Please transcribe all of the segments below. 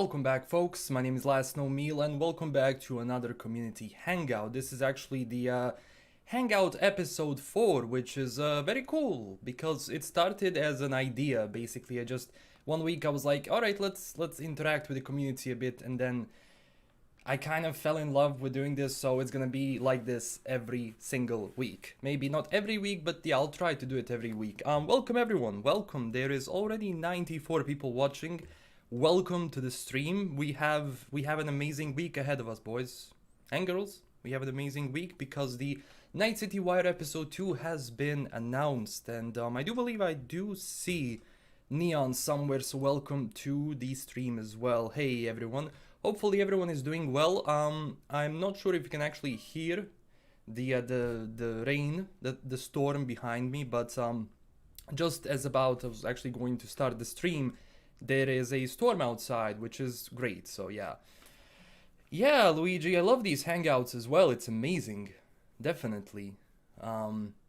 Welcome back, folks. My name is LastKnownMeal, and welcome back to another community hangout. This is actually the Hangout episode 4, which is very cool because it started as an idea. Basically, I just one week I was like, all right, let's interact with the community a bit, and then I kind of fell in love with doing this, so it's gonna be like this every single week. Maybe not every week, but yeah, I'll try to do it every week. Welcome everyone. Welcome. There is already 94 people watching. Welcome to the stream. We have an amazing week ahead of us, boys and girls. We have an amazing week because the Night City Wire episode 2 has been announced, and I do believe I do see Neon somewhere, so welcome to the stream as well. Hey everyone. Hopefully everyone is doing well. I'm not sure if you can actually hear the rain, the storm behind me, but just as I was actually going to start the stream, there is a storm outside, which is great. So yeah, Luigi, I love these hangouts as well. It's amazing, definitely.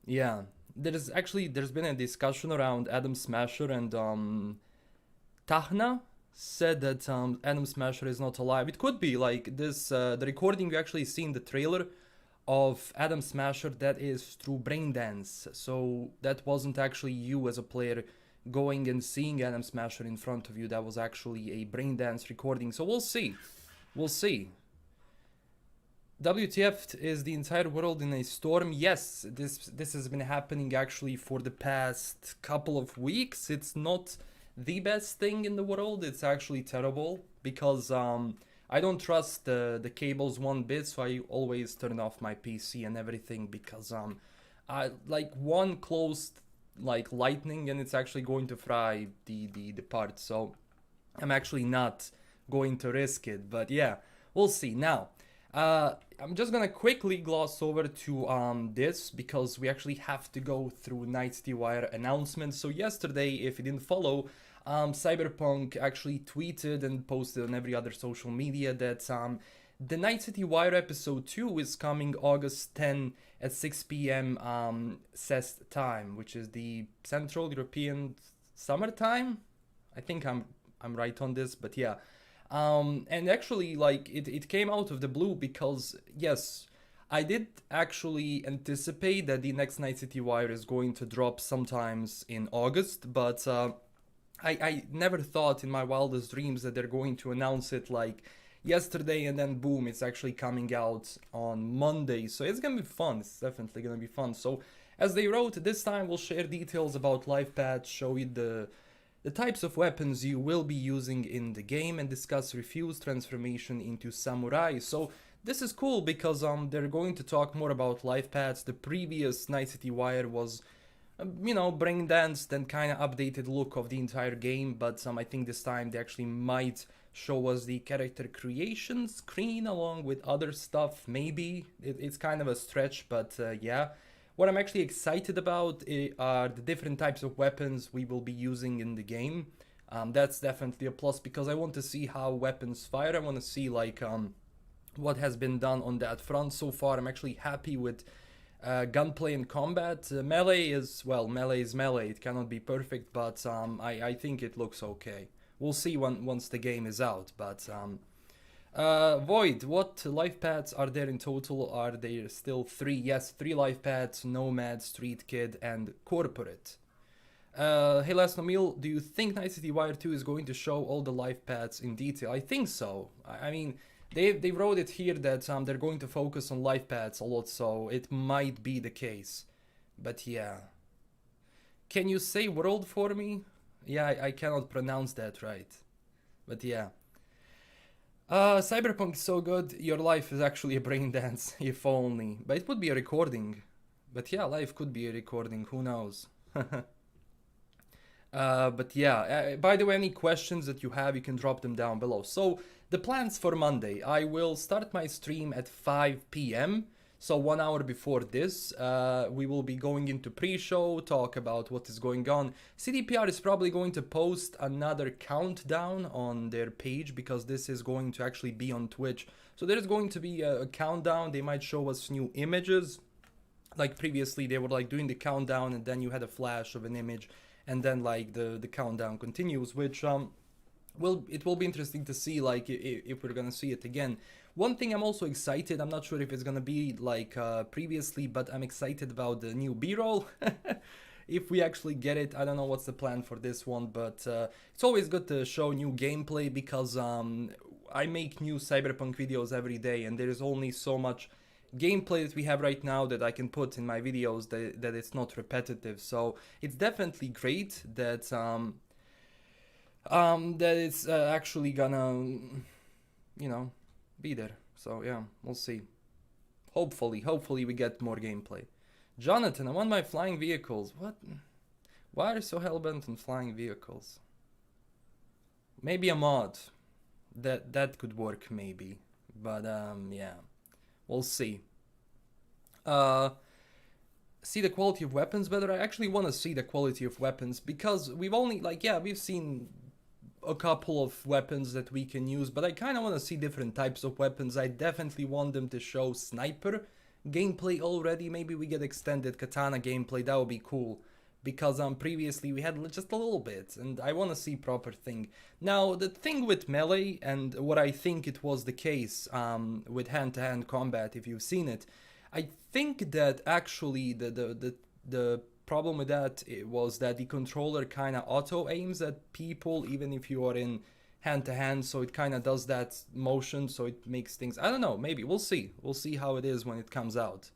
Yeah, there's been a discussion around Adam Smasher, and Tahna said that Adam Smasher is not alive. It could be like this. The recording you actually see in the trailer of Adam Smasher, that is through Braindance. So that wasn't actually you as a player going and seeing Adam Smasher in front of you. That was actually a Braindance recording. So we'll see. We'll see. WTF, is the entire world in a storm? Yes, this has been happening actually for the past couple of weeks. It's not the best thing in the world. It's actually terrible because I don't trust the cables one bit, so I always turn off my PC and everything because I like one closed like lightning and it's actually going to fry the part, so I'm actually not going to risk it. But yeah, we'll see. Now I'm just gonna quickly gloss over to this because we actually have to go through Night City Wire announcements. So yesterday, if you didn't follow, Cyberpunk actually tweeted and posted on every other social media that the Night City Wire episode 2 is coming August 10 at 6 p.m. CEST time, which is the Central European Summer Time. I think I'm right on this, but yeah. And actually, like, it came out of the blue because, yes, I did actually anticipate that the next Night City Wire is going to drop sometimes in August, but I never thought in my wildest dreams that they're going to announce it like yesterday and then boom, it's actually coming out on Monday. So it's gonna be fun. It's definitely gonna be fun. So as they wrote, this time we'll share details about Lifepath, show you the types of weapons you will be using in the game, and discuss Refuse transformation into Samurai. So this is cool because they're going to talk more about Lifepaths. The previous Night City Wire was brain-danced and kind of updated look of the entire game, but I think this time they actually might show us the character creation screen along with other stuff. Maybe it's kind of a stretch, but yeah. What I'm actually excited about are the different types of weapons we will be using in the game. That's definitely a plus because I want to see how weapons fire. I want to see like what has been done on that front so far. I'm actually happy with gunplay and combat. Melee is melee. It cannot be perfect, but I think it looks okay. We'll see once the game is out. But Void, what life paths are there in total? Are there still 3? Yes, 3 life paths: Nomad, Street Kid, and Corporate. Hey LastKnownMeal, do you think Night City Wire 2 is going to show all the life paths in detail? I think so. I mean, they wrote it here that they're going to focus on life paths a lot, so it might be the case. But yeah. Can you say world for me? Yeah, I cannot pronounce that right. But yeah. Cyberpunk is so good, your life is actually a brain dance, if only. But it would be a recording. But yeah, life could be a recording, who knows. But yeah, by the way, any questions that you have, you can drop them down below. So, the plans for Monday. I will start my stream at 5 p.m. So 1 hour before this, we will be going into pre-show, talk about what is going on. CDPR is probably going to post another countdown on their page because this is going to actually be on Twitch. So there's going to be a countdown. They might show us new images. Like previously, they were like doing the countdown and then you had a flash of an image and then like the countdown continues, which well, it will be interesting to see like if we're gonna see it again. One thing I'm also excited, I'm not sure if it's gonna be like previously, but I'm excited about the new B-roll. If we actually get it, I don't know what's the plan for this one, but it's always good to show new gameplay because I make new Cyberpunk videos every day, and there is only so much gameplay that we have right now that I can put in my videos that it's not repetitive. So it's definitely great that that it's actually gonna, you know, be there. So yeah, we'll see. Hopefully we get more gameplay. Jonathan, I want my flying vehicles. What? Why are you so hellbent on flying vehicles? Maybe a mod. That could work maybe. But yeah. We'll see. See the quality of weapons better? I actually want to see the quality of weapons because we've only, like, yeah, we've seen a couple of weapons that we can use, but I kind of want to see different types of weapons. I definitely want them to show sniper gameplay already. Maybe we get extended katana gameplay, that would be cool. Because previously we had just a little bit, and I want to see proper thing. Now, the thing with melee, and what I think it was the case with hand-to-hand combat, if you've seen it, I think that actually the problem with that was that the controller kind of auto-aims at people, even if you are in hand-to-hand, so it kind of does that motion, so it makes things... I don't know, maybe, we'll see. We'll see how it is when it comes out.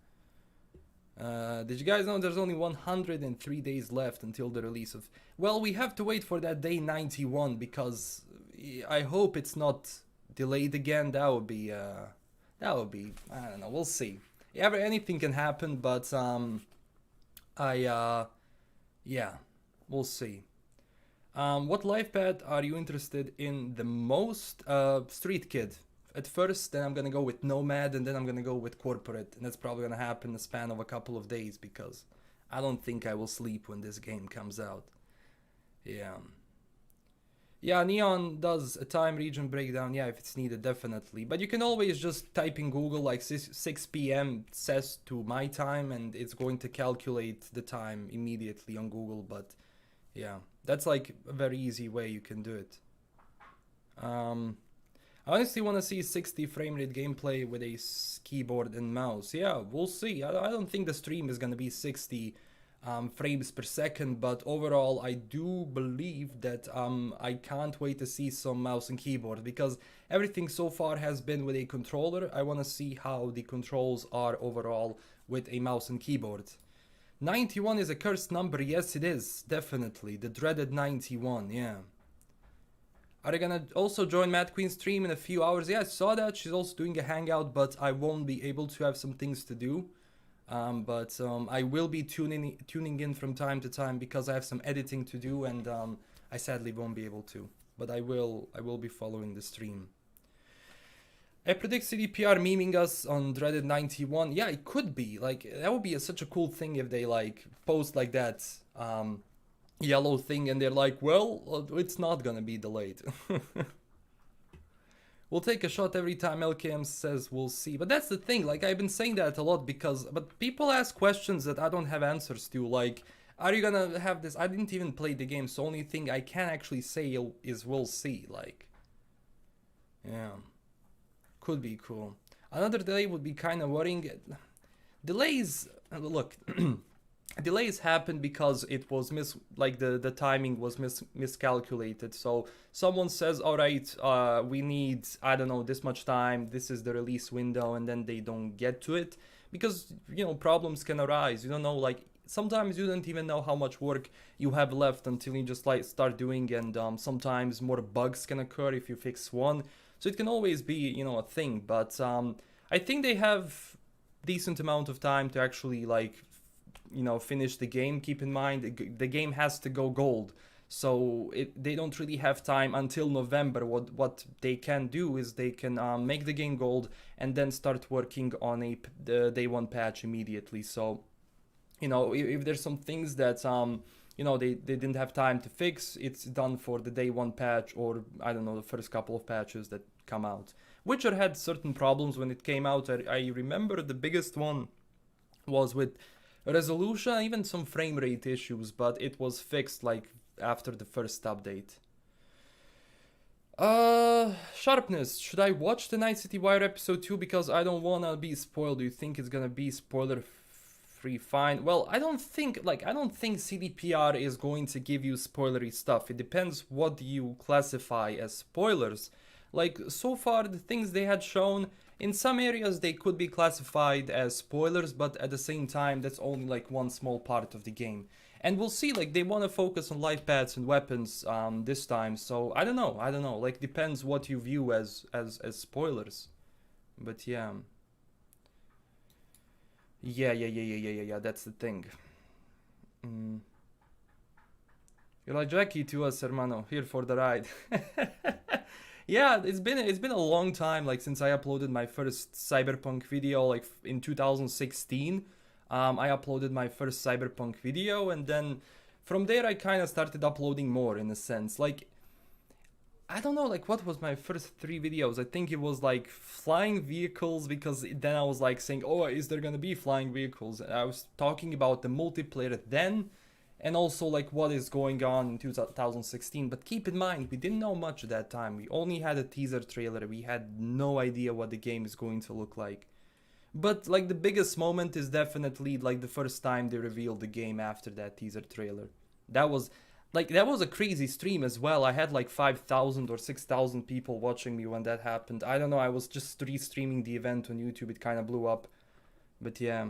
Did you guys know there's only 103 days left until the release of... Well, we have to wait for that day 91, because I hope it's not delayed again. That would be, I don't know, we'll see. Anything can happen, but, yeah, we'll see. What Lifepath are you interested in the most? Street Kid. At first, then I'm gonna go with Nomad, and then I'm gonna go with Corporate, and that's probably gonna happen in the span of a couple of days, because I don't think I will sleep when this game comes out. Yeah. Yeah, Neon does a time region breakdown, yeah, if it's needed, definitely. But you can always just type in Google, like 6 p.m. says to my time, and it's going to calculate the time immediately on Google, but yeah, that's like a very easy way you can do it. I honestly want to see 60 frame rate gameplay with a keyboard and mouse. Yeah, we'll see. I don't think the stream is going to be 60 frames per second, but overall I do believe that I can't wait to see some mouse and keyboard, because everything so far has been with a controller. I want to see how the controls are overall with a mouse and keyboard. 91 is a cursed number. Yes, it is, definitely. The dreaded 91, yeah. Are you gonna also join MadQueen's stream in a few hours? Yeah, I saw that. She's also doing a hangout, but I won't be able to have some things to do. But I will be tuning in from time to time because I have some editing to do, and I sadly won't be able to. But I will be following the stream. I predict CDPR memeing us on Dreaded 91. Yeah, it could be. Like, that would be such a cool thing if they like post like that yellow thing and they're like, well, it's not gonna be delayed. We'll take a shot every time LKM says we'll see. But that's the thing, like, I've been saying that a lot but people ask questions that I don't have answers to, like, are you gonna have this? I didn't even play the game, so only thing I can actually say is we'll see, like, yeah, could be cool. Another delay would be kind of worrying. Delays, look, delays happen because it was the timing was miscalculated. So someone says, all right, we need, I don't know, this much time, this is the release window, and then they don't get to it because, you know, problems can arise. You don't know, like, sometimes you don't even know how much work you have left until you just like start doing, and sometimes more bugs can occur if you fix one. So it can always be, you know, a thing. But I think they have decent amount of time to actually, like, you know, finish the game. Keep in mind the game has to go gold, so they don't really have time until November. What they can do is they can make the game gold and then start working on the day one patch immediately. So, you know, if there's some things that you know, they didn't have time to fix, it's done for the day one patch, or I don't know, the first couple of patches that come out. Witcher had certain problems when it came out. I remember the biggest one was with resolution, even some frame rate issues, but it was fixed like after the first update. Sharpness. Should I watch the Night City Wire episode 2 because I don't wanna be spoiled? Do you think it's gonna be spoiler free? Fine. Well, I don't think CDPR is going to give you spoilery stuff. It depends what you classify as spoilers. Like, so far, the things they had shown, in some areas they could be classified as spoilers, but at the same time, that's only like one small part of the game. And we'll see, like, they want to focus on life paths and weapons this time, so I don't know, like, depends what you view as spoilers. But yeah. Yeah, that's the thing. You're like Jackie to us, hermano, here for the ride. Yeah, it's been a long time, like, since I uploaded my first Cyberpunk video, like in 2016. I uploaded my first Cyberpunk video, and then from there I kind of started uploading more, in a sense. Like, I don't know, like, what was my first 3 videos? I think it was like flying vehicles, because then I was like saying, oh, is there gonna be flying vehicles? And I was talking about the multiplayer then, and also like what is going on in 2016. But keep in mind, we didn't know much at that time. We only had a teaser trailer. We had no idea what the game is going to look like. But like the biggest moment is definitely like the first time they revealed the game after that teaser trailer. That was a crazy stream as well. I had like 5,000 or 6,000 people watching me when that happened. I don't know, I was just restreaming the event on YouTube. It kind of blew up. But yeah.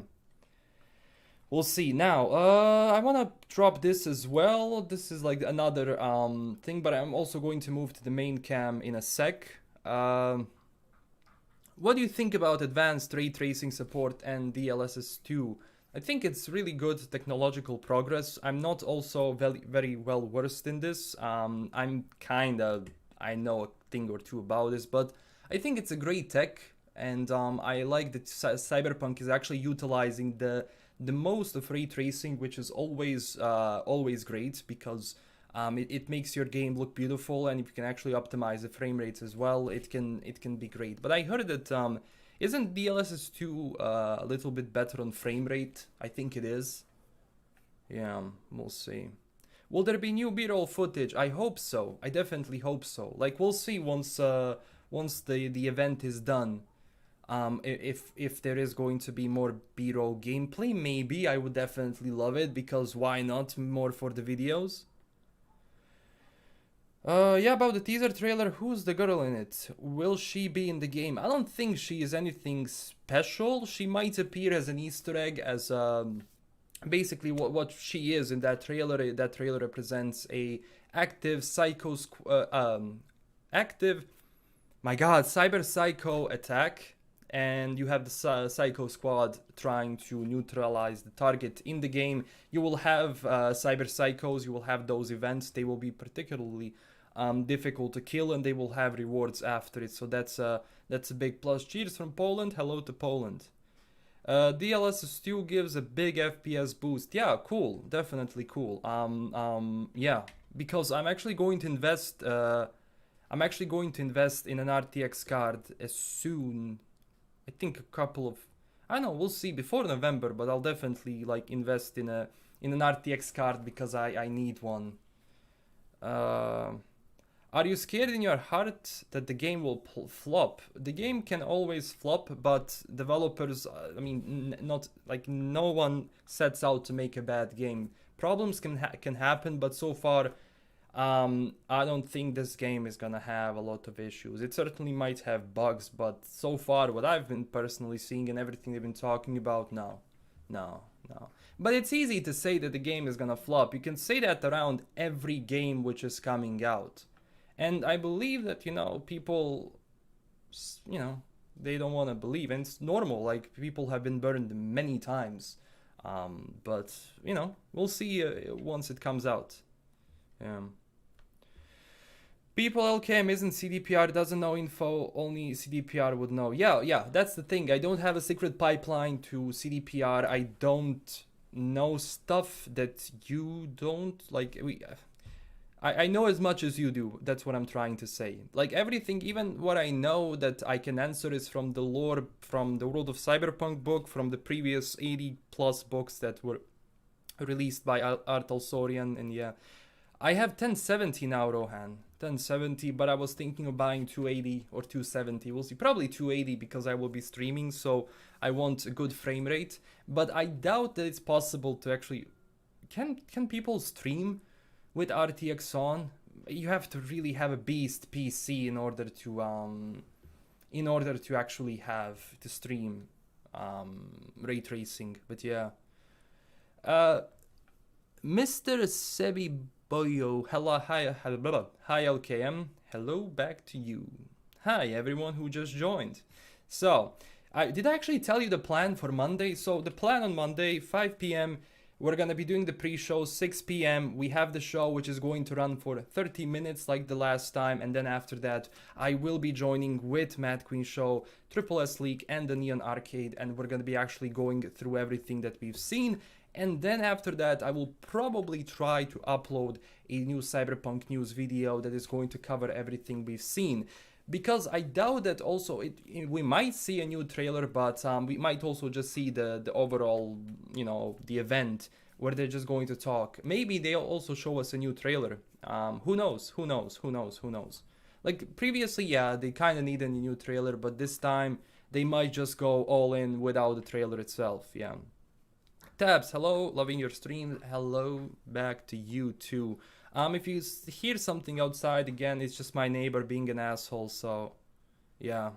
We'll see. Now, I want to drop this as well. This is like another thing, but I'm also going to move to the main cam in a sec. What do you think about advanced ray tracing support and DLSS2? I think it's really good technological progress. I'm not also very well versed in this. I know a thing or two about this, but I think it's a great tech, and I like that Cyberpunk is actually utilizing the most of ray tracing, which is always great, because it makes your game look beautiful, and if you can actually optimize the frame rates as well, it can be great. But I heard that isn't DLSS2 a little bit better on frame rate? I think it is. Yeah, we'll see. Will there be new B-roll footage? I hope so. I definitely hope so. Like, we'll see once the event is done. If there is going to be more B-roll gameplay, maybe. I would definitely love it, because why not? More for the videos. Yeah, about the teaser trailer, who's the girl in it? Will she be in the game? I don't think she is anything special. She might appear as an Easter egg, as basically what she is in that trailer. That trailer represents a active cyber psycho attack, and you have the Psycho Squad trying to neutralize the target in the game. You will have cyber psychos, you will have those events. They will be particularly difficult to kill, and they will have rewards after it. So that's a big plus. Cheers from Poland. Hello to Poland. DLSS2 gives a big FPS boost. Yeah, cool. Definitely cool. Yeah, because I'm actually going to invest. I'm actually going to invest in an RTX card as soon. I think a couple of, I don't know, we'll see, before November, but I'll definitely like invest in an RTX card, because I need one. Are you scared in your heart that the game will flop? The game can always flop, but developers, I mean, not like, no one sets out to make a bad game. Problems can happen, but so far, I don't think this game is gonna have a lot of issues. It certainly might have bugs, but so far, what I've been personally seeing and everything they've been talking about, no. But it's easy to say that the game is gonna flop. You can say that around every game which is coming out. And I believe that, people, they don't want to believe, and it's normal. Like, people have been burned many times. But, we'll see once it comes out. Yeah. People LKM isn't CDPR, doesn't know info, only CDPR would know. Yeah, that's the thing. I don't have a secret pipeline to CDPR. I don't know stuff that you don't. Like, I know as much as you do. That's what I'm trying to say. Like, everything, even what I know that I can answer, is from the lore, from the World of Cyberpunk book, from the previous 80 plus books that were released by Talsorian, and yeah. I have 1070 now, Rohan. 1070, but I was thinking of buying 280 or 270. We'll see. Probably 280 because I will be streaming, so I want a good frame rate. But I doubt that it's possible to actually... Can people stream with RTX on? You have to really have a beast PC in order to actually have to stream ray tracing. But yeah. Mr. Sebi Boyo, hello, hi LKM, hello back to you. Hi everyone who just joined. So, did I actually tell you the plan for Monday? So the plan on Monday, 5 p.m, we're gonna be doing the pre-show. 6 p.m, we have the show, which is going to run for 30 minutes like the last time, and then after that, I will be joining with MadQueenShow, Triple S League, and the Neon Arcade, and we're gonna be actually going through everything that we've seen. And then after that, I will probably try to upload a new Cyberpunk news video that is going to cover everything we've seen. Because I doubt that also we might see a new trailer, but we might also just see the overall, you know, the event where they're just going to talk. Maybe they'll also show us a new trailer. Who knows? Who knows? Who knows? Who knows? Like previously, yeah, they kind of needed a new trailer, but this time they might just go all in without the trailer itself. Yeah. Tabs, hello, loving your stream. Hello back to you too. If you hear something outside, again, it's just my neighbor being an asshole, so yeah.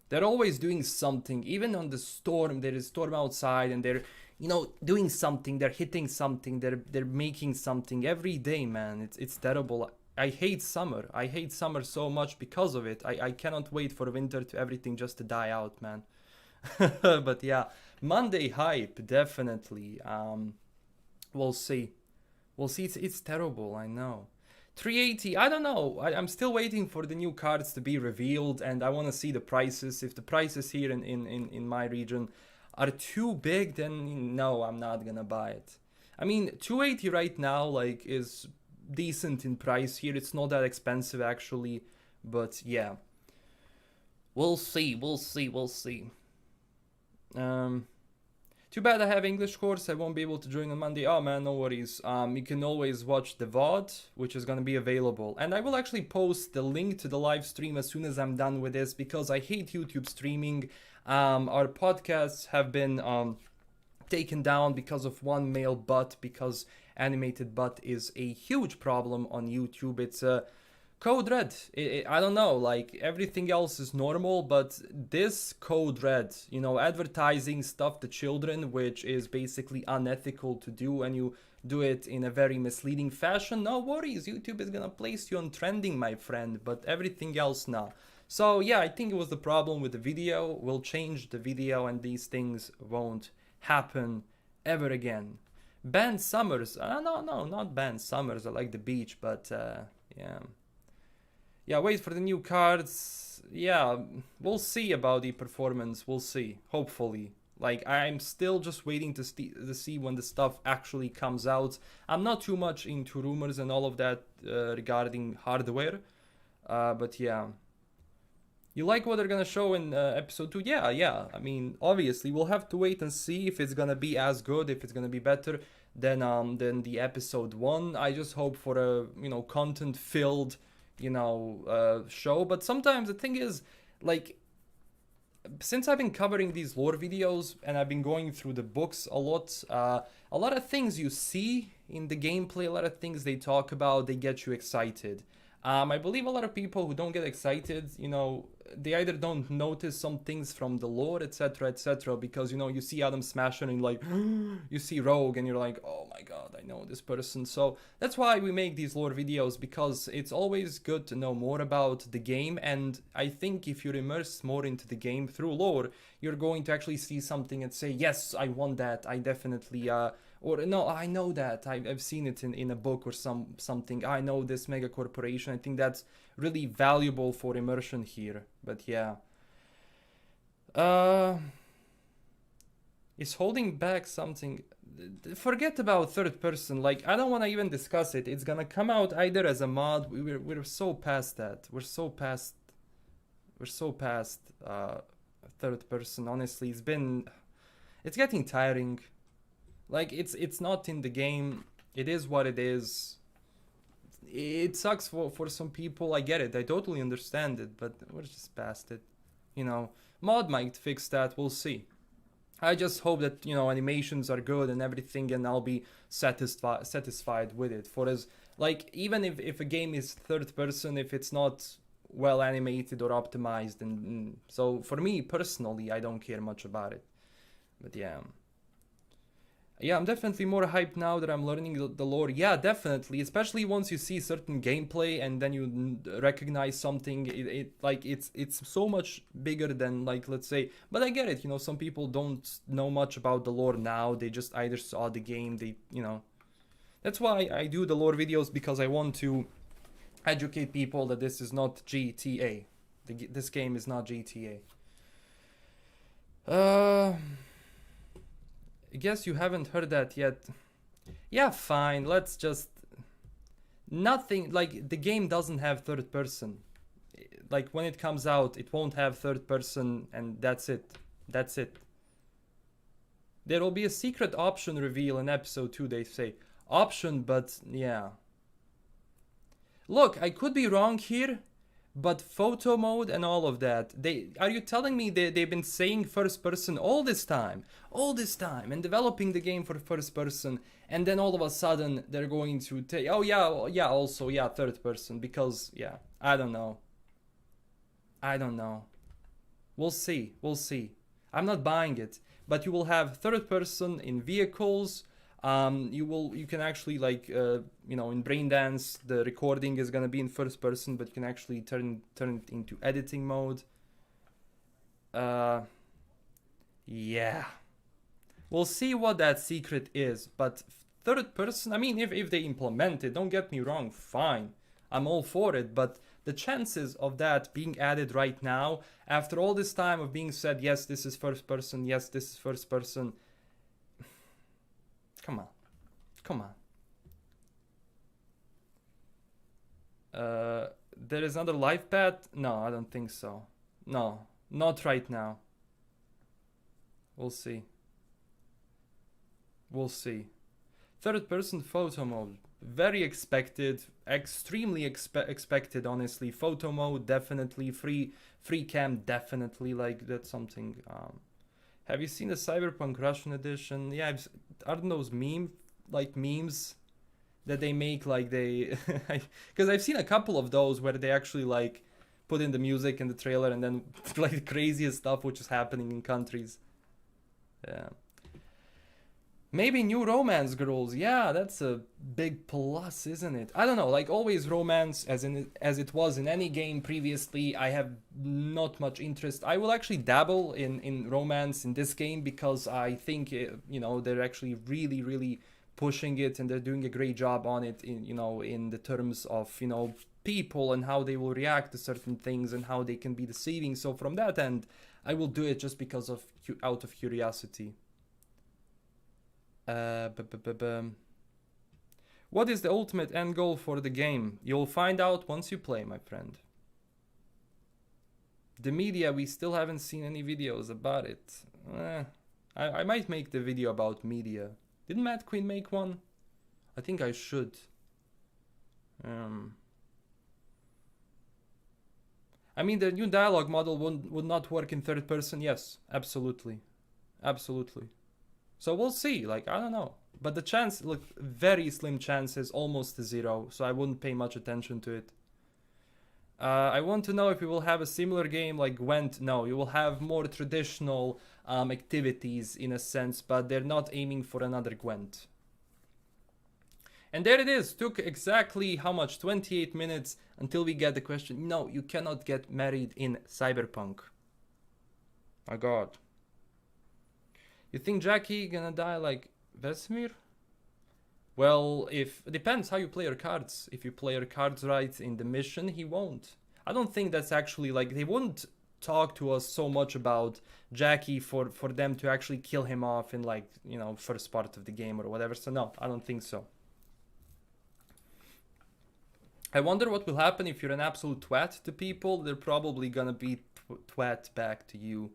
They're always doing something. Even on the storm, there is storm outside and they're, you know, doing something, they're hitting something, they're making something every day, man. It's terrible. I hate summer. I hate summer so much because of it. I cannot wait for winter to everything just to die out, man. But yeah, Monday hype, definitely. We'll see. We'll see. It's terrible, I know. 380, I don't know. I'm still waiting for the new cards to be revealed, and I want to see the prices. If the prices here in my region are too big, then no, I'm not gonna buy it. I mean, 280 right now, like, is decent in price here. It's not that expensive, actually. But yeah. We'll see, we'll see, we'll see. Too bad I have English course. I won't be able to join on Monday. Oh man, no worries. You can always watch the VOD, which is gonna be available. And I will actually post the link to the live stream as soon as I'm done with this, because I hate YouTube streaming. Our podcasts have been taken down because of one male butt, because animated butt is a huge problem on YouTube. It's a Code Red, I don't know, like everything else is normal, but this Code Red, you know, advertising stuff to children, which is basically unethical to do, and you do it in a very misleading fashion, no worries, YouTube is gonna place you on trending, my friend, but everything else, no. So yeah, I think it was the problem with the video. We'll change the video and these things won't happen ever again. Ban Summers, no, not Ban Summers, I like the beach, but yeah. Yeah, wait for the new cards. Yeah, we'll see about the performance. We'll see. Hopefully. Like, I'm still just waiting to see when the stuff actually comes out. I'm not too much into rumors and all of that regarding hardware. But yeah. You like what they're gonna show in episode 2? Yeah. I mean, obviously, we'll have to wait and see if it's gonna be as good, if it's gonna be better than the episode 1. I just hope for a, you know, content-filled, you know, show. But sometimes the thing is, like, since I've been covering these lore videos and I've been going through the books a lot of things you see in the gameplay, a lot of things they talk about, they get you excited. I believe a lot of people who don't get excited, you know, they either don't notice some things from the lore, etc., because, you know, you see Adam Smasher and like, you see Rogue and you're like, oh my god, I know this person. So that's why we make these lore videos, because it's always good to know more about the game, and I think if you're immersed more into the game through lore, you're going to actually see something and say, yes, I want that, I definitely, or no, I know that, I've seen it in a book or something, I know this mega corporation. I think that's really valuable for immersion here. But yeah. Is holding back something? Forget about third person, like, I don't want to even discuss it. It's gonna come out either as a mod. We're so past that. We're so past third person, honestly. It's getting tiring. Like, it's not in the game. It is what it is. it sucks for some people. I get it. I totally understand it, but we're just past it. You know, mod might fix that. We'll see. I just hope that, you know, animations are good and everything, and I'll be satisfied with it. For as, like, even if a game is third person, if it's not well animated or optimized, and so for me personally, I don't care much about it. But yeah. Yeah, I'm definitely more hyped now that I'm learning the lore. Yeah, definitely, especially once you see certain gameplay and then you recognize something. It's so much bigger than, like, let's say. But I get it. You know, some people don't know much about the lore now. They just either saw the game. You know, that's why I do the lore videos, because I want to educate people that this is not GTA. This game is not GTA. I guess you haven't heard that yet. Yeah, fine. Let's just... Nothing... Like, the game doesn't have third person. Like, when it comes out, it won't have third person, and that's it. That's it. There will be a secret option reveal in episode 2, they say. Option, but yeah. Look, I could be wrong here, but photo mode and all of that, are you telling me they've been saying first person all this time, and developing the game for first person, and then all of a sudden they're going to take, oh yeah, also, yeah, third person, because, yeah, I don't know. We'll see. I'm not buying it, but you will have third person in vehicles. You can actually, like, you know, in Braindance, the recording is gonna be in first person, but you can actually turn it into editing mode. Yeah. We'll see what that secret is, but third person, I mean, if they implement it, don't get me wrong, fine. I'm all for it, but the chances of that being added right now, after all this time of being said, yes, this is first person, yes, this is first person, Come on. There is another Lifepath? No, I don't think so. No, not right now. We'll see. Third person photo mode. Very expected. Extremely expected, honestly. Photo mode, definitely. Free cam, definitely. Like, that's something... Have you seen the Cyberpunk Russian edition? Yeah, aren't those memes that they make, like, they... Because I've seen a couple of those where they actually, like, put in the music in the trailer and then, like, the craziest stuff which is happening in countries. Yeah. Maybe new romance girls. Yeah, that's a big plus, isn't it? I don't know, like, always romance, as it was in any game previously. I have not much interest. I will actually dabble in romance in this game, because I think, you know, they're actually really pushing it, and they're doing a great job on it, in, you know, in the terms of, you know, people and how they will react to certain things and how they can be deceiving. So from that end, I will do it just because of out of curiosity. What is the ultimate end goal for the game? You'll find out once you play, my friend. The media, we still haven't seen any videos about it. I might make the video about media. Didn't MadQueen make one? I think I should. I mean, the new dialogue model would not work in third person. Yes, absolutely. So we'll see, like, I don't know. But the chance, look, very slim chances, almost zero, so I wouldn't pay much attention to it. I want to know if we will have a similar game like Gwent. No, you will have more traditional activities in a sense, but they're not aiming for another Gwent. And there it is, took exactly how much, 28 minutes until we get the question. No, you cannot get married in Cyberpunk. My god. You think Jackie gonna die like Vesemir? Well, it depends how you play your cards. If you play your cards right in the mission, he won't. I don't think that's actually, like, they wouldn't talk to us so much about Jackie for them to actually kill him off in, like, you know, first part of the game or whatever. So no, I don't think so. I wonder what will happen if you're an absolute twat to people. They're probably gonna be twat back to you.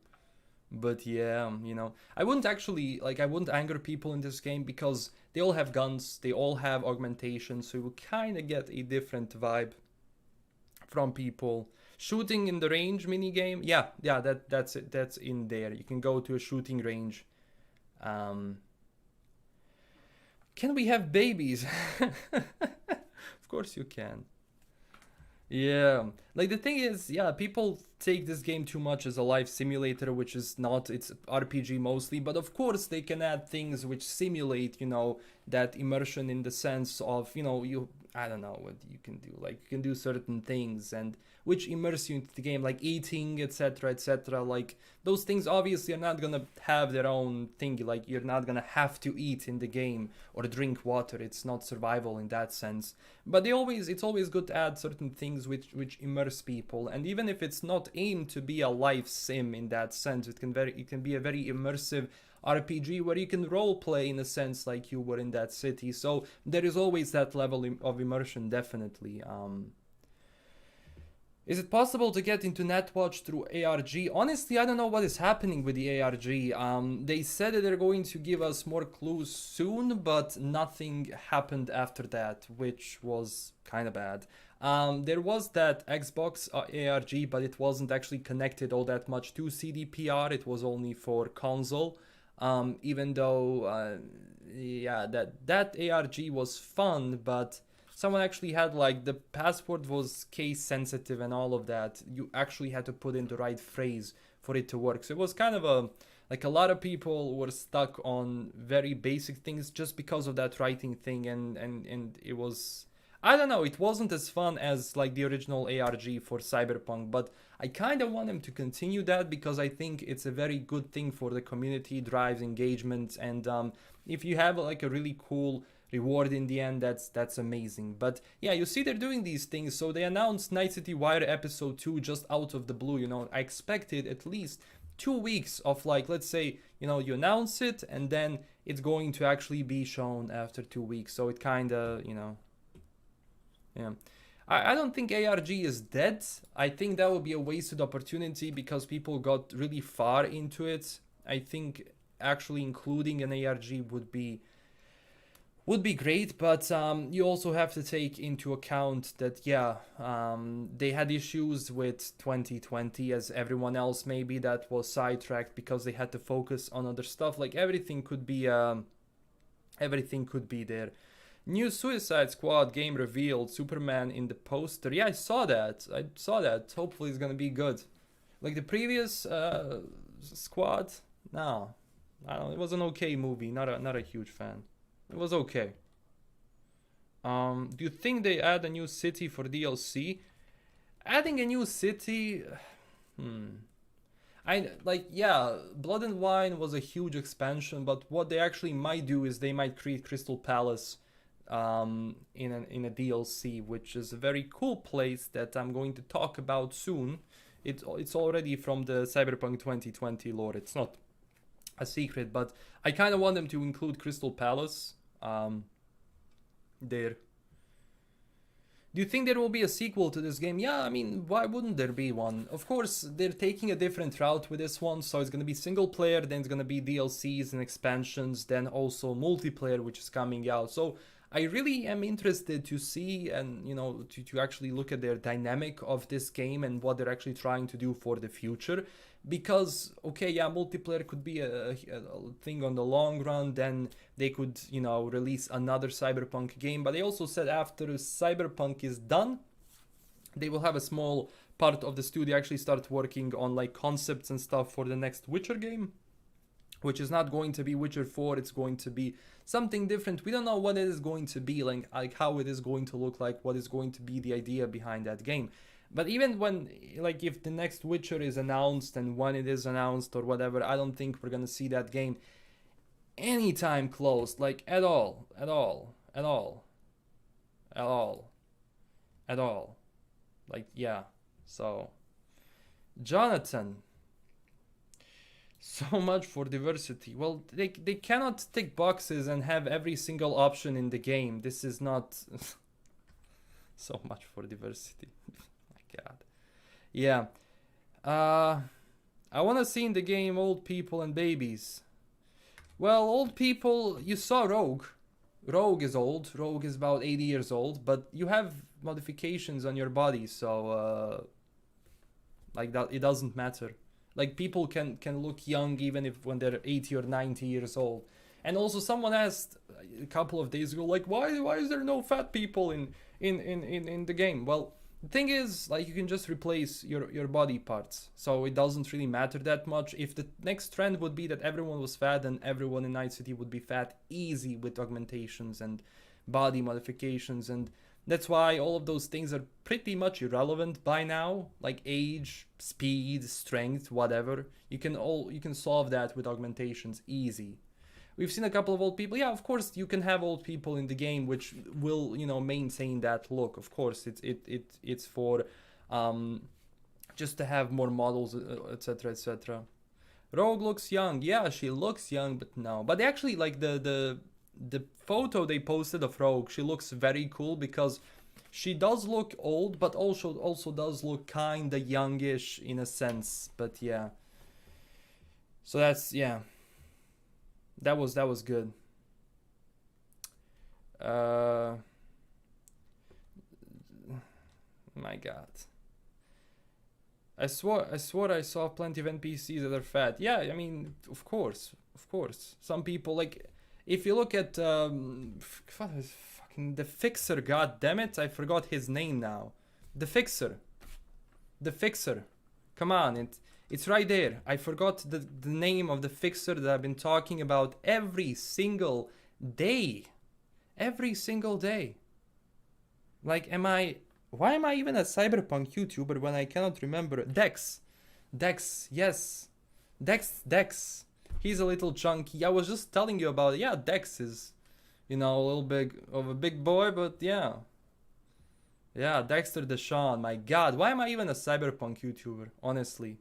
But yeah, you know, I wouldn't actually, like, I wouldn't anger people in this game because they all have guns, they all have augmentation, so you will kind of get a different vibe from people. Shooting in the range minigame, yeah, that's it. That's in there. You can go to a shooting range. Can we have babies? Of course you can. Yeah, like the thing is, yeah, people take this game too much as a life simulator, which is not, it's RPG mostly, but of course they can add things which simulate, you know, that immersion in the sense of, you know, I don't know what you can do, like you can do certain things and which immerse you into the game, like eating, etc., etc. Like those things obviously are not gonna have their own thing, like you're not gonna have to eat in the game or drink water. It's not survival in that sense. But it's always good to add certain things which immerse people, and even if it's not aimed to be a life sim in that sense, it can be a very immersive RPG where you can role play in a sense like you were in that city. So there is always that level of immersion, definitely. Is it possible to get into Netwatch through ARG? Honestly, I don't know what is happening with the ARG. They said that they're going to give us more clues soon, but nothing happened after that, which was kind of bad. There was that Xbox ARG, but it wasn't actually connected all that much to CDPR. It was only for console. Even though, yeah, that ARG was fun, but someone actually had, like, the password was case sensitive and all of that. You actually had to put in the right phrase for it to work. So it was kind of a lot of people were stuck on very basic things just because of that writing thing, and it was, I don't know, it wasn't as fun as like the original ARG for Cyberpunk, but I kind of want them to continue that because I think it's a very good thing for the community, drives engagement, and if you have like a really cool reward in the end, that's amazing. But yeah, you see they're doing these things. So they announced Night City Wire episode 2 just out of the blue. You know, I expected at least 2 weeks of, like, let's say, you know, you announce it and then it's going to actually be shown after 2 weeks. So it kind of, you know, yeah. I don't think ARG is dead. I think that would be a wasted opportunity because people got really far into it. I think actually including an ARG would be great, but you also have to take into account that, yeah, they had issues with 2020 as everyone else maybe that was sidetracked because they had to focus on other stuff. Like everything could be there. New Suicide Squad game revealed, Superman in the poster. Yeah, I saw that. Hopefully it's gonna be good. Like the previous Squad, no, I don't know, it was an okay movie. Not a huge fan. It was okay. Do you think they add a new city for DLC? Adding a new city, yeah, Blood and Wine was a huge expansion, but what they actually might do is they might create Crystal Palace in a DLC, which is a very cool place that I'm going to talk about soon. It's already from the Cyberpunk 2020 lore. It's not a secret, but I kind of want them to include Crystal Palace there. Do you think there will be a sequel to this game? Yeah, I mean, why wouldn't there be one? Of course, they're taking a different route with this one, so it's going to be single player, then it's going to be DLCs and expansions, then also multiplayer, which is coming out. So I really am interested to see and, you know, to actually look at their dynamic of this game and what they're actually trying to do for the future. Because, okay, yeah, multiplayer could be a thing on the long run, then they could, you know, release another Cyberpunk game. But they also said after Cyberpunk is done, they will have a small part of the studio actually start working on, like, concepts and stuff for the next Witcher game, which is not going to be Witcher 4, it's going to be something different. We don't know what it is going to be, like how it is going to look like, what is going to be the idea behind that game. But even when, like, if the next Witcher is announced and when it is announced or whatever, I don't think we're gonna see that game anytime close, like, at all. Like, yeah. So, Jonathan, so much for diversity. Well, they cannot tick boxes and have every single option in the game. This is not so much for diversity. My God. Yeah. I want to see in the game old people and babies. Well, old people, you saw Rogue. Rogue is old. Rogue is about 80 years old, but you have modifications on your body, so like that, it doesn't matter. Like people can look young even if when they're 80 or 90 years old. And also someone asked a couple of days ago, like, why is there no fat people in the game? Well, the thing is, like, you can just replace your body parts, so it doesn't really matter that much. If the next trend would be that everyone was fat, then everyone in Night City would be fat easy with augmentations and body modifications, and that's why all of those things are pretty much irrelevant by now, like age, speed, strength, whatever. You can solve that with augmentations easy. We've seen a couple of old people. Yeah, of course you can have old people in the game, which will, you know, maintain that look. Of course, it's for just to have more models, etc., etc. Rogue looks young. Yeah, she looks young, but no. But actually, like the photo they posted of Rogue, she looks very cool because she does look old, but also does look kinda youngish in a sense. But yeah. So that's, yeah. That was good. My God. I swore I saw plenty of NPCs that are fat. Yeah, I mean, of course. Some people, like, if you look at fucking the Fixer, god damn it, I forgot his name now. The Fixer. Come on, it's right there. I forgot the name of the Fixer that I've been talking about every single day. Like, why am I even a cyberpunk YouTuber when I cannot remember? Dex, yes. Dex. He's a little chunky. I was just telling you about it. Yeah, Dex is, you know, a little big of a big boy, but yeah. Yeah, Dexter Deshawn. My God, why am I even a cyberpunk YouTuber? Honestly.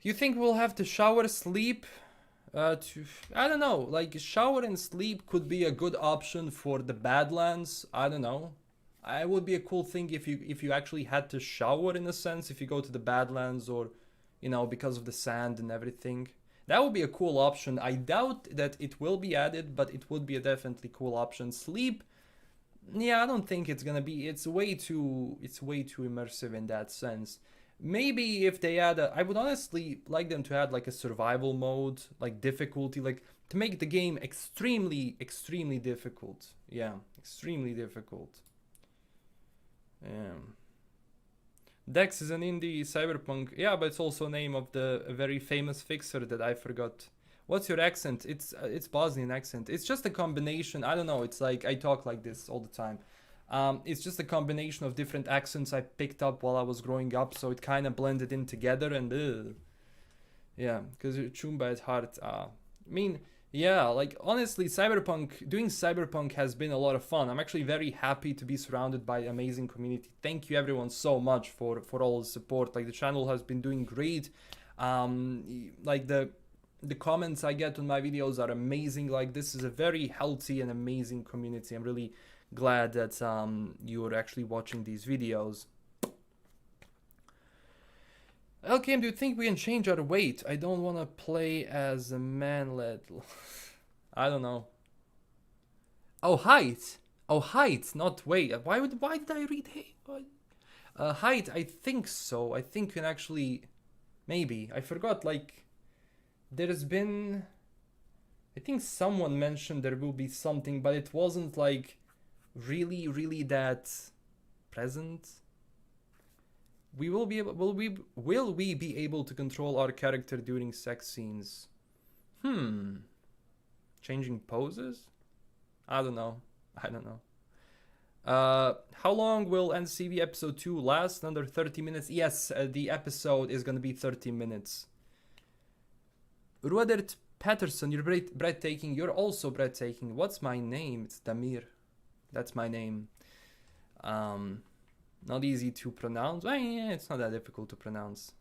You think we'll have to shower, sleep? I don't know. Like, shower and sleep could be a good option for the Badlands. I don't know. It would be a cool thing if you actually had to shower, in a sense, if you go to the Badlands, or, you know, because of the sand and everything. That would be a cool option. I doubt that it will be added, but it would be a definitely cool option. Sleep, yeah, I don't think it's gonna be. It's way too immersive in that sense. Maybe if they add I would honestly like them to add like a survival mode, like difficulty, like to make the game extremely difficult. Yeah, extremely difficult. Yeah. Dex is an indie cyberpunk. Yeah, but it's also name of a very famous Fixer that I forgot. What's your accent? It's Bosnian accent. It's just a combination. I don't know. It's like I talk like this all the time. It's just a combination of different accents I picked up while I was growing up, so it kind of blended in together. And yeah, because Chumba at heart. I mean, yeah, like honestly, doing cyberpunk has been a lot of fun. I'm actually very happy to be surrounded by an amazing community. Thank you everyone so much for all the support. Like the channel has been doing great. Like the comments I get on my videos are amazing. Like this is a very healthy and amazing community. I'm really glad that you're actually watching these videos. LKM, do you think we can change our weight? I don't want to play as a man-led. I don't know. Oh, height. Oh, height, not weight. Why did I read height? Height, I think so. I think you can actually... Maybe. I forgot, like... There's been... I think someone mentioned there will be something, but it wasn't, like, really that present. Will we be able to control our character during sex scenes? Changing poses? I don't know. How long will NCV episode 2 last? Under 30 minutes? Yes, the episode is gonna be 30 minutes. Ruadert Patterson, you're breathtaking. You're also breathtaking. What's my name? It's Damir. That's my name. Not easy to pronounce. Well, yeah, it's not that difficult to pronounce.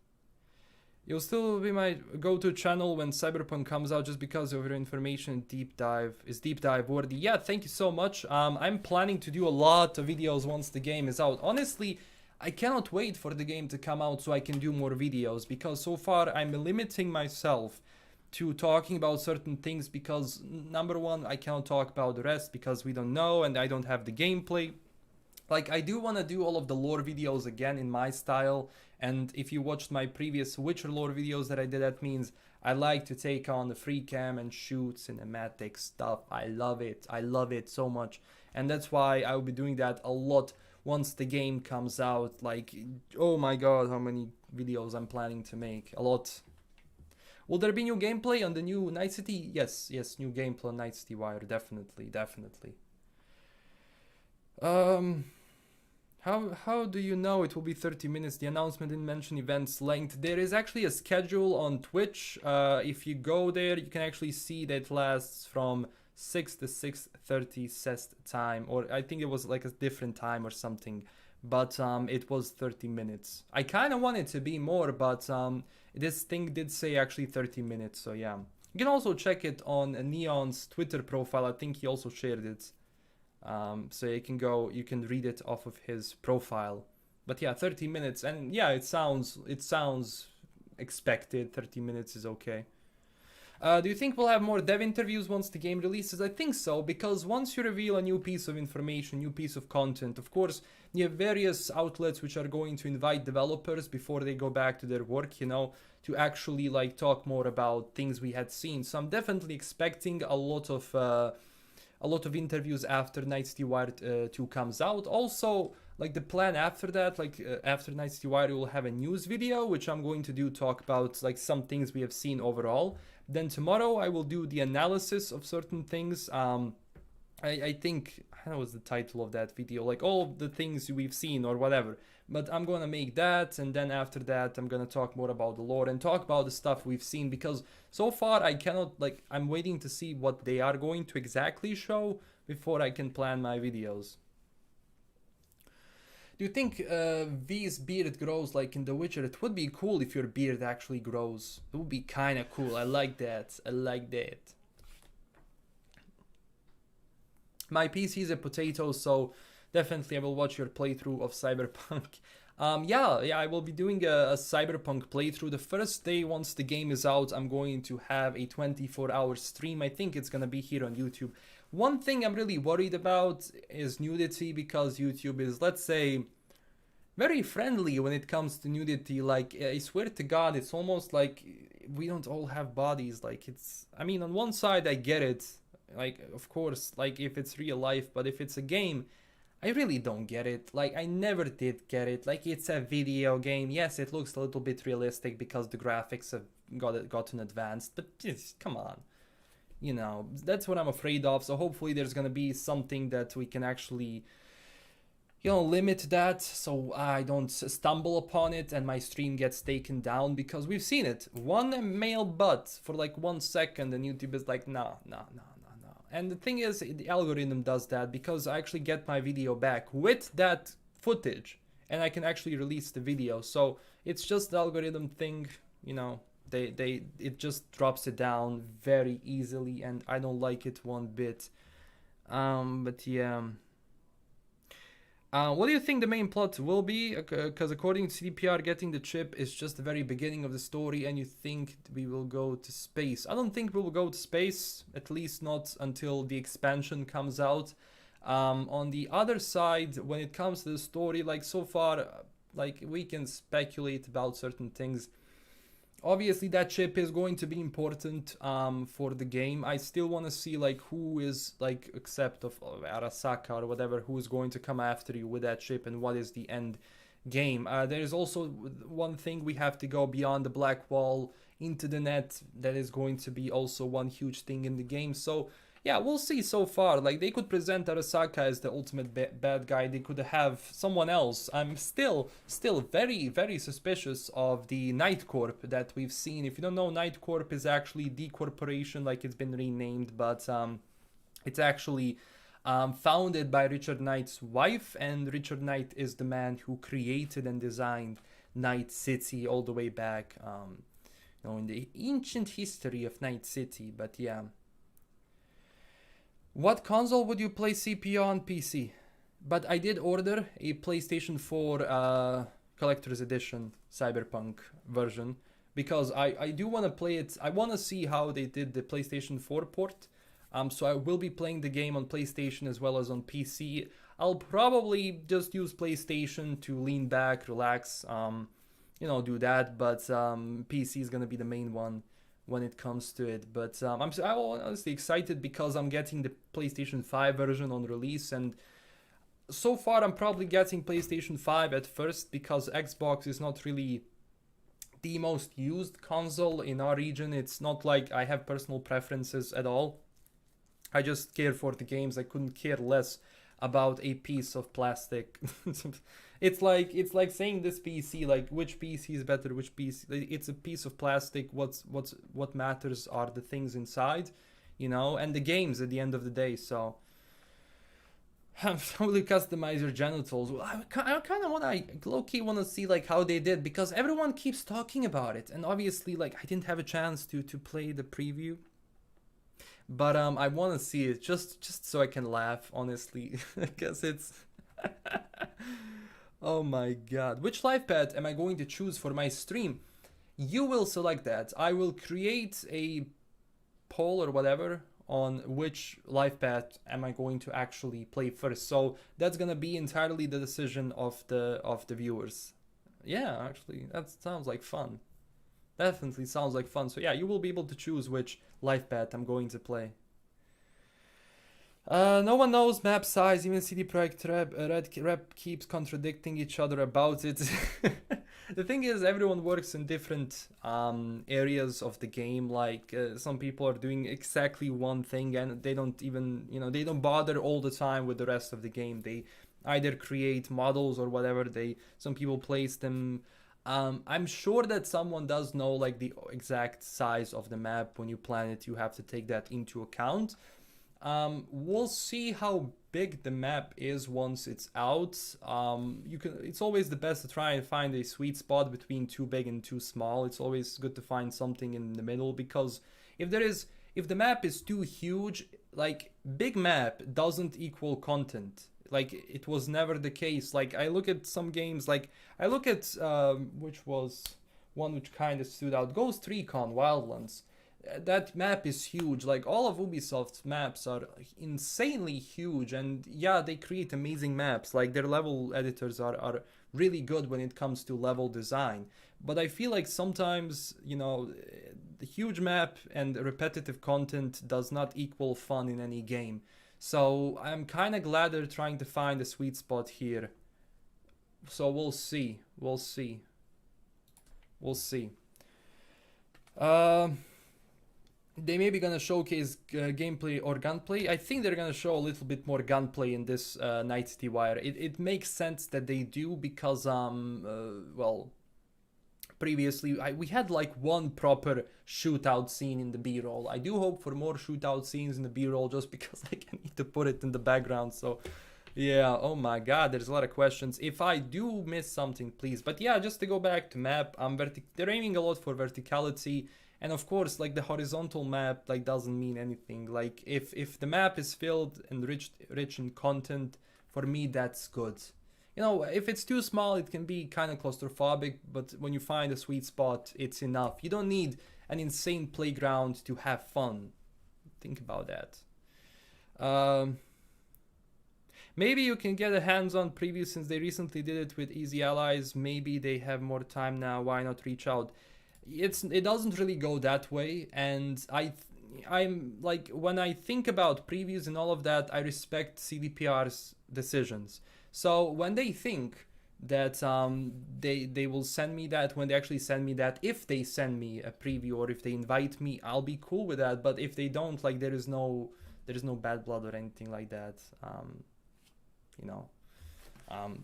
You'll still be my go-to channel when Cyberpunk comes out just because of your information. Deep dive worthy. Yeah, thank you so much. I'm planning to do a lot of videos once the game is out. Honestly, I cannot wait for the game to come out so I can do more videos, because so far I'm limiting myself to talking about certain things because number one, I cannot talk about the rest because we don't know and I don't have the gameplay. Like, I do want to do all of the lore videos again in my style, and if you watched my previous Witcher lore videos that I did, that means I like to take on the free cam and shoot cinematic stuff. I love it so much, and that's why I will be doing that a lot once the game comes out. Like, oh my god, how many videos I'm planning to make. A lot. Will there be new gameplay on the new Night City? Yes, new gameplay on Night City Wire, definitely. How do you know it will be 30 minutes? The announcement didn't mention events length. There is actually a schedule on Twitch. If you go there, you can actually see that it lasts from 6 to 6:30 CEST time, or I think it was like a different time or something, but it was 30 minutes. I kind of want it to be more, but this thing did say actually 30 minutes, so yeah. You can also check it on Neon's Twitter profile. I think he also shared it. So you can read it off of his profile. But yeah, 30 minutes, and yeah, it sounds expected. 30 minutes is okay. Do you think we'll have more dev interviews once the game releases? I think so, because once you reveal a new piece of information, new piece of content, of course, you have various outlets which are going to invite developers before they go back to their work, you know, to actually like talk more about things we had seen. So I'm definitely expecting a lot of interviews after Night City Wire 2 comes out. Also, like the plan after that, after Night City Wire, we will have a news video, which I'm going to talk about like some things we have seen overall. Then tomorrow I will do the analysis of certain things. I think, I don't know what's the title of that video, like all of the things we've seen or whatever. But I'm gonna make that, and then after that I'm gonna talk more about the lore and talk about the stuff we've seen, because so far I cannot, like, I'm waiting to see what they are going to exactly show before I can plan my videos. Do you think V's beard grows like in The Witcher? It would be cool if your beard actually grows. It would be kind of cool. I like that. My PC is a potato, so definitely I will watch your playthrough of Cyberpunk. Yeah, I will be doing a Cyberpunk playthrough. The first day once the game is out, I'm going to have a 24-hour stream. I think it's gonna be here on YouTube. One thing I'm really worried about is nudity, because YouTube is, let's say, very friendly when it comes to nudity. Like, I swear to God, it's almost like we don't all have bodies. Like, it's, I mean, on one side I get it, like, of course, like if it's real life, but if it's a game, I really don't get it. Like, I never did get it. Like, it's a video game. Yes, it looks a little bit realistic because the graphics have gotten advanced, but just, come on. You know, that's what I'm afraid of. So hopefully there's gonna be something that we can actually, you know, limit that so I don't stumble upon it and my stream gets taken down, because we've seen it. One male butt for like 1 second and YouTube is like, nah. And the thing is, the algorithm does that because I actually get my video back with that footage and I can actually release the video. So it's just the algorithm thing, you know. It just drops it down very easily, and I don't like it one bit. But yeah. What do you think the main plot will be? Because according to CDPR, getting the chip is just the very beginning of the story, and you think we will go to space. I don't think we will go to space, at least not until the expansion comes out. On the other side, when it comes to the story, like so far, like we can speculate about certain things. Obviously, that chip is going to be important for the game. I still want to see like who is, like, except of Arasaka or whatever, who is going to come after you with that chip and what is the end game. There is also one thing, we have to go beyond the black wall into the net. That is going to be also one huge thing in the game. So yeah, we'll see so far. Like, they could present Arasaka as the ultimate bad guy. They could have someone else. I'm still very, very suspicious of the Night Corp that we've seen. If you don't know, Night Corp is actually the corporation, like it's been renamed, but it's actually founded by Richard Knight's wife, and Richard Knight is the man who created and designed Night City all the way back in the ancient history of Night City. But yeah. What console would you play CPO on PC? But I did order a PlayStation 4 Collector's Edition Cyberpunk version because I do want to play it. I want to see how they did the PlayStation 4 port. So I will be playing the game on PlayStation as well as on PC. I'll probably just use PlayStation to lean back, relax, do that. But PC is gonna be the main one when it comes to it. But I'm honestly excited because I'm getting the PlayStation 5 version on release, and so far I'm probably getting PlayStation 5 at first because Xbox is not really the most used console in our region. It's not like I have personal preferences at all. I just care for the games. I couldn't care less about a piece of plastic. It's like saying this PC, like which PC is better, which PC. It's a piece of plastic. What matters are the things inside, and the games at the end of the day. So how will you customize your genitals? Well, I kind of low-key want to see like how they did, because everyone keeps talking about it, and obviously like I didn't have a chance to play the preview. But I want to see it just so I can laugh, honestly, because it's oh my god. Which Lifepath am I going to choose for my stream? You will select that. I will create a poll or whatever on which Lifepath am I going to actually play first. So that's gonna be entirely the decision of the viewers. Yeah, actually, that sounds like fun. Definitely sounds like fun. So yeah, you will be able to choose which Lifepath I'm going to play. No one knows map size. Even CD Projekt Red keeps contradicting each other about it. The thing is, everyone works in different areas of the game. Like some people are doing exactly one thing, and they don't even, they don't bother all the time with the rest of the game. They either create models or whatever. Some people place them. I'm sure that someone does know like the exact size of the map. When you plan it, you have to take that into account. We'll see how big the map is once it's out. It's always the best to try and find a sweet spot between too big and too small. It's always good to find something in the middle, because if the map is too huge, like big map doesn't equal content. Like it was never the case. Like I look at some games, like I look at which was one which kind of stood out, Ghost Recon Wildlands. That map is huge. Like all of Ubisoft's maps are insanely huge, and yeah, they create amazing maps. Like their level editors are really good when it comes to level design. But I feel like sometimes, the huge map and repetitive content does not equal fun in any game. So I'm kind of glad they're trying to find a sweet spot here. So we'll see. They may be gonna showcase gameplay or gunplay. I think they're gonna show a little bit more gunplay in this Night City Wire. It makes sense that they do, because previously we had like one proper shootout scene in the B-roll. I do hope for more shootout scenes in the B-roll, just because I need to put it in the background. So yeah, oh my god, there's a lot of questions. If I do miss something, please. But yeah, just to go back to map, they're aiming a lot for verticality. And of course, like the horizontal map, like doesn't mean anything. Like if the map is filled and rich in content, for me that's good. If it's too small, it can be kind of claustrophobic. But when you find a sweet spot, it's enough. You don't need an insane playground to have fun. Think about that. Maybe you can get a hands-on preview, since they recently did it with Easy Allies. Maybe they have more time now. Why not reach out? It doesn't really go that way, and I'm like, when I think about previews and all of that, I respect CDPR's decisions. So when they think that they will send me that, when they actually send me that, if they send me a preview or if they invite me, I'll be cool with that. But if they don't, like there is no bad blood or anything like that.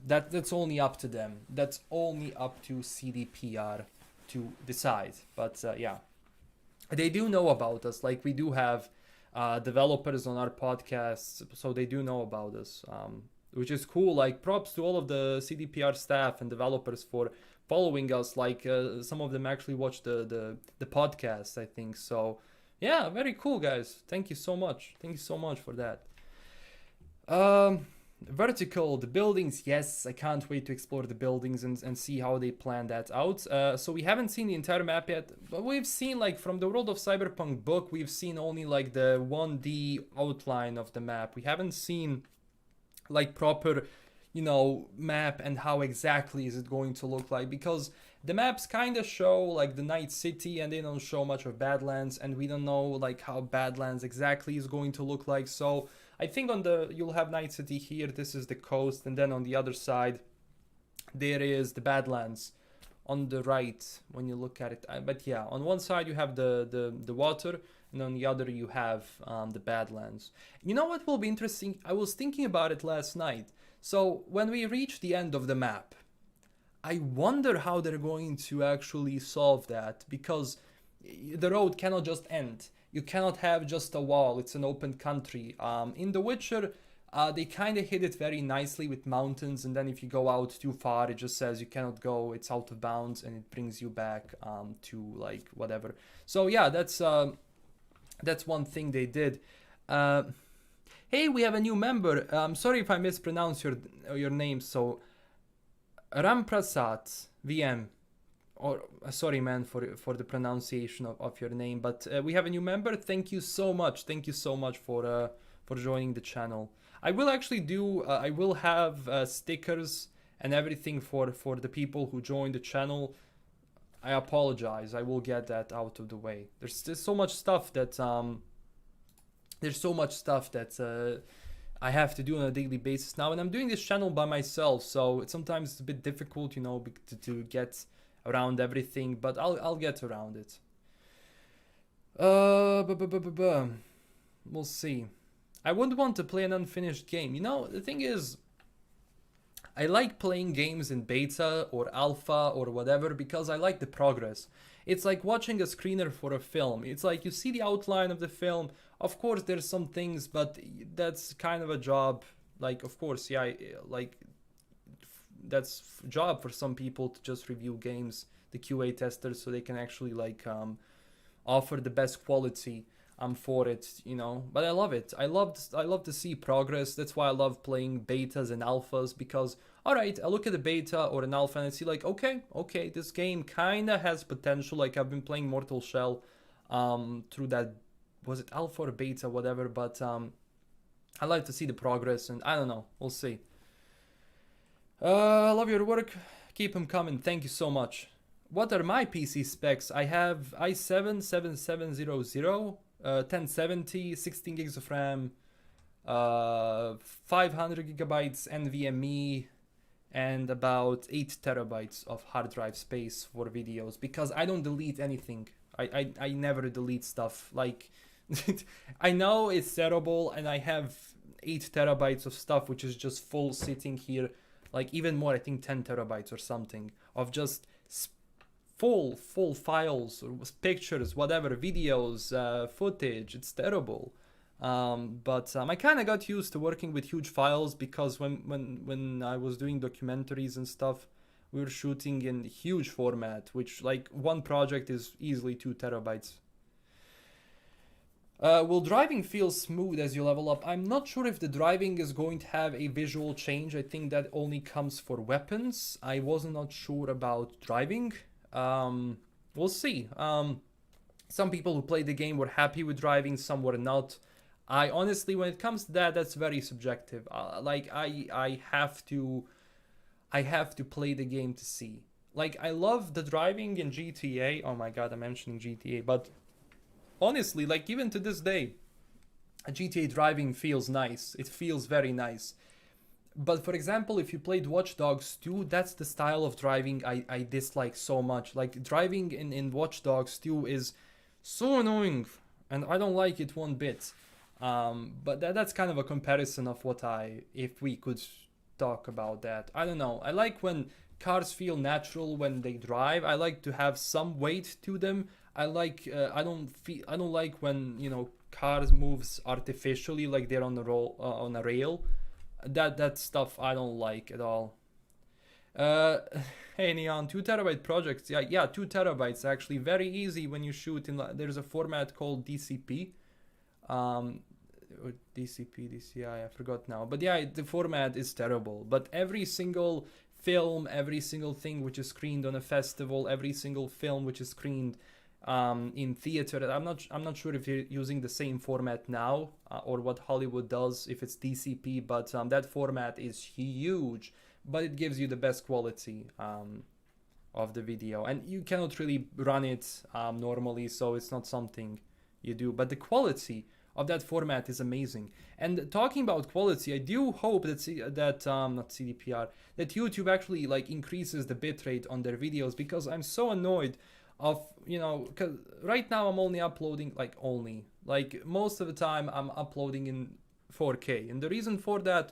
That's only up to them. That's only up to CDPR to decide. But yeah, they do know about us. Like we do have developers on our podcasts, so they do know about us. which is cool. Like, props to all of the CDPR staff and developers for following us. Like, some of them actually watch the podcast, I think. So yeah, very cool, guys. Thank you so much. Thank you so much for that. Vertical, the buildings, yes, I can't wait to explore the buildings and see how they plan that out. So we haven't seen the entire map yet, but we've seen, like, from the World of Cyberpunk book, we've seen only like the 1D outline of the map. We haven't seen like proper, you know, map and how exactly is it going to look like, because the maps kind of show like the Night City and they don't show much of Badlands, and we don't know like how Badlands exactly is going to look like. So I think you'll have Night City here, this is the coast, and then on the other side there is the Badlands on the right when you look at it. But yeah, on one side you have the water, and on the other you have the Badlands. You know what will be interesting? I was thinking about it last night. So when we reach the end of the map, I wonder how they're going to actually solve that, because the road cannot just end. You cannot have just a wall. It's an open country. In The Witcher, they kind of hid it very nicely with mountains, and then if you go out too far, it just says you cannot go, it's out of bounds, and it brings you back to like whatever. So yeah, that's one thing they did. Hey, we have a new member. I'm sorry if I mispronounce your name. So Ramprasad VM, or sorry man for the pronunciation of your name, but we have a new member. Thank you so much. Thank you so much for joining the channel. I will actually do. I will have stickers and everything for the people who join the channel. I apologize. I will get that out of the way. There's so much stuff that I have to do on a daily basis now, and I'm doing this channel by myself, so sometimes it's a bit difficult, you know, to get around everything, but I'll get around it. We'll see. I wouldn't want to play an unfinished game. You know, the thing is, I like playing games in beta or alpha or whatever because I like the progress. It's like watching a screener for a film. It's like you see the outline of the film. Of course, there's some things, but that's kind of a job. Like, of course, yeah, like that's job for some people to just review games, the QA testers, so they can actually like offer the best quality for it, you know. But I love it. I love to see progress. That's why I love playing betas and alphas, because all right, I look at a beta or an alpha and I see like, okay, this game kind of has potential. Like, I've been playing Mortal Shell through that, was it alpha or beta, whatever, but I like to see the progress, and I don't know, we'll see. I love your work, keep them coming. Thank you so much. What are my PC specs? I have i7 7700, 1070, 16 gigs of RAM, 500 gigabytes NVMe, and about 8 terabytes of hard drive space for videos, because I don't delete anything. I never delete stuff. Like, I know it's terrible, and I have 8 terabytes of stuff which is just full sitting here, like even more, I think 10 terabytes or something of just full files, or pictures, whatever, videos, footage. It's terrible. But I kind of got used to working with huge files, because when I was doing documentaries and stuff, we were shooting in huge format, which like one project is easily 2 terabytes. Will driving feel smooth as you level up? I'm not sure if the driving is going to have a visual change. I think that only comes for weapons. I was not sure about driving. We'll see. Some people who played the game were happy with driving, some were not. I honestly, when it comes to that, that's very subjective. Like I have to play the game to see. Like, I love the driving in GTA. Oh my god, I'm mentioning GTA, but honestly, like even to this day, GTA driving feels nice. It feels very nice. But for example, if you played Watch Dogs 2, that's the style of driving I dislike so much. Like, driving in Watch Dogs 2 is so annoying, and I don't like it one bit. But that's kind of a comparison of what if we could talk about that. I don't know. I like when cars feel natural when they drive. I like to have some weight to them. I don't like when, you know, cars moves artificially, like they're on a rail. That stuff I don't like at all. Uh, hey Neon, 2 terabyte projects. Yeah, 2 terabytes actually. Very easy when you shoot in. There's a format called DCP. Or DCP, DCI, I forgot now. But yeah, the format is terrible. But every single film, every single thing which is screened on a festival, every single film which is screened in theater. I'm not sure if you're using the same format now or what Hollywood does if it's DCP, but that format is huge, but it gives you the best quality of the video, and you cannot really run it normally, so it's not something you do. But the quality of that format is amazing. And talking about quality, I do hope that not CDPR, that YouTube actually like increases the bitrate on their videos, because I'm so annoyed of, you know, because right now I'm only uploading like most of the time I'm uploading in 4K, and the reason for that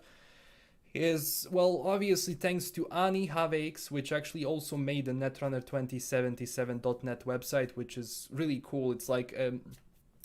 is, well, obviously thanks to Ani Havex, which actually also made the Netrunner 2077.net website, which is really cool. It's like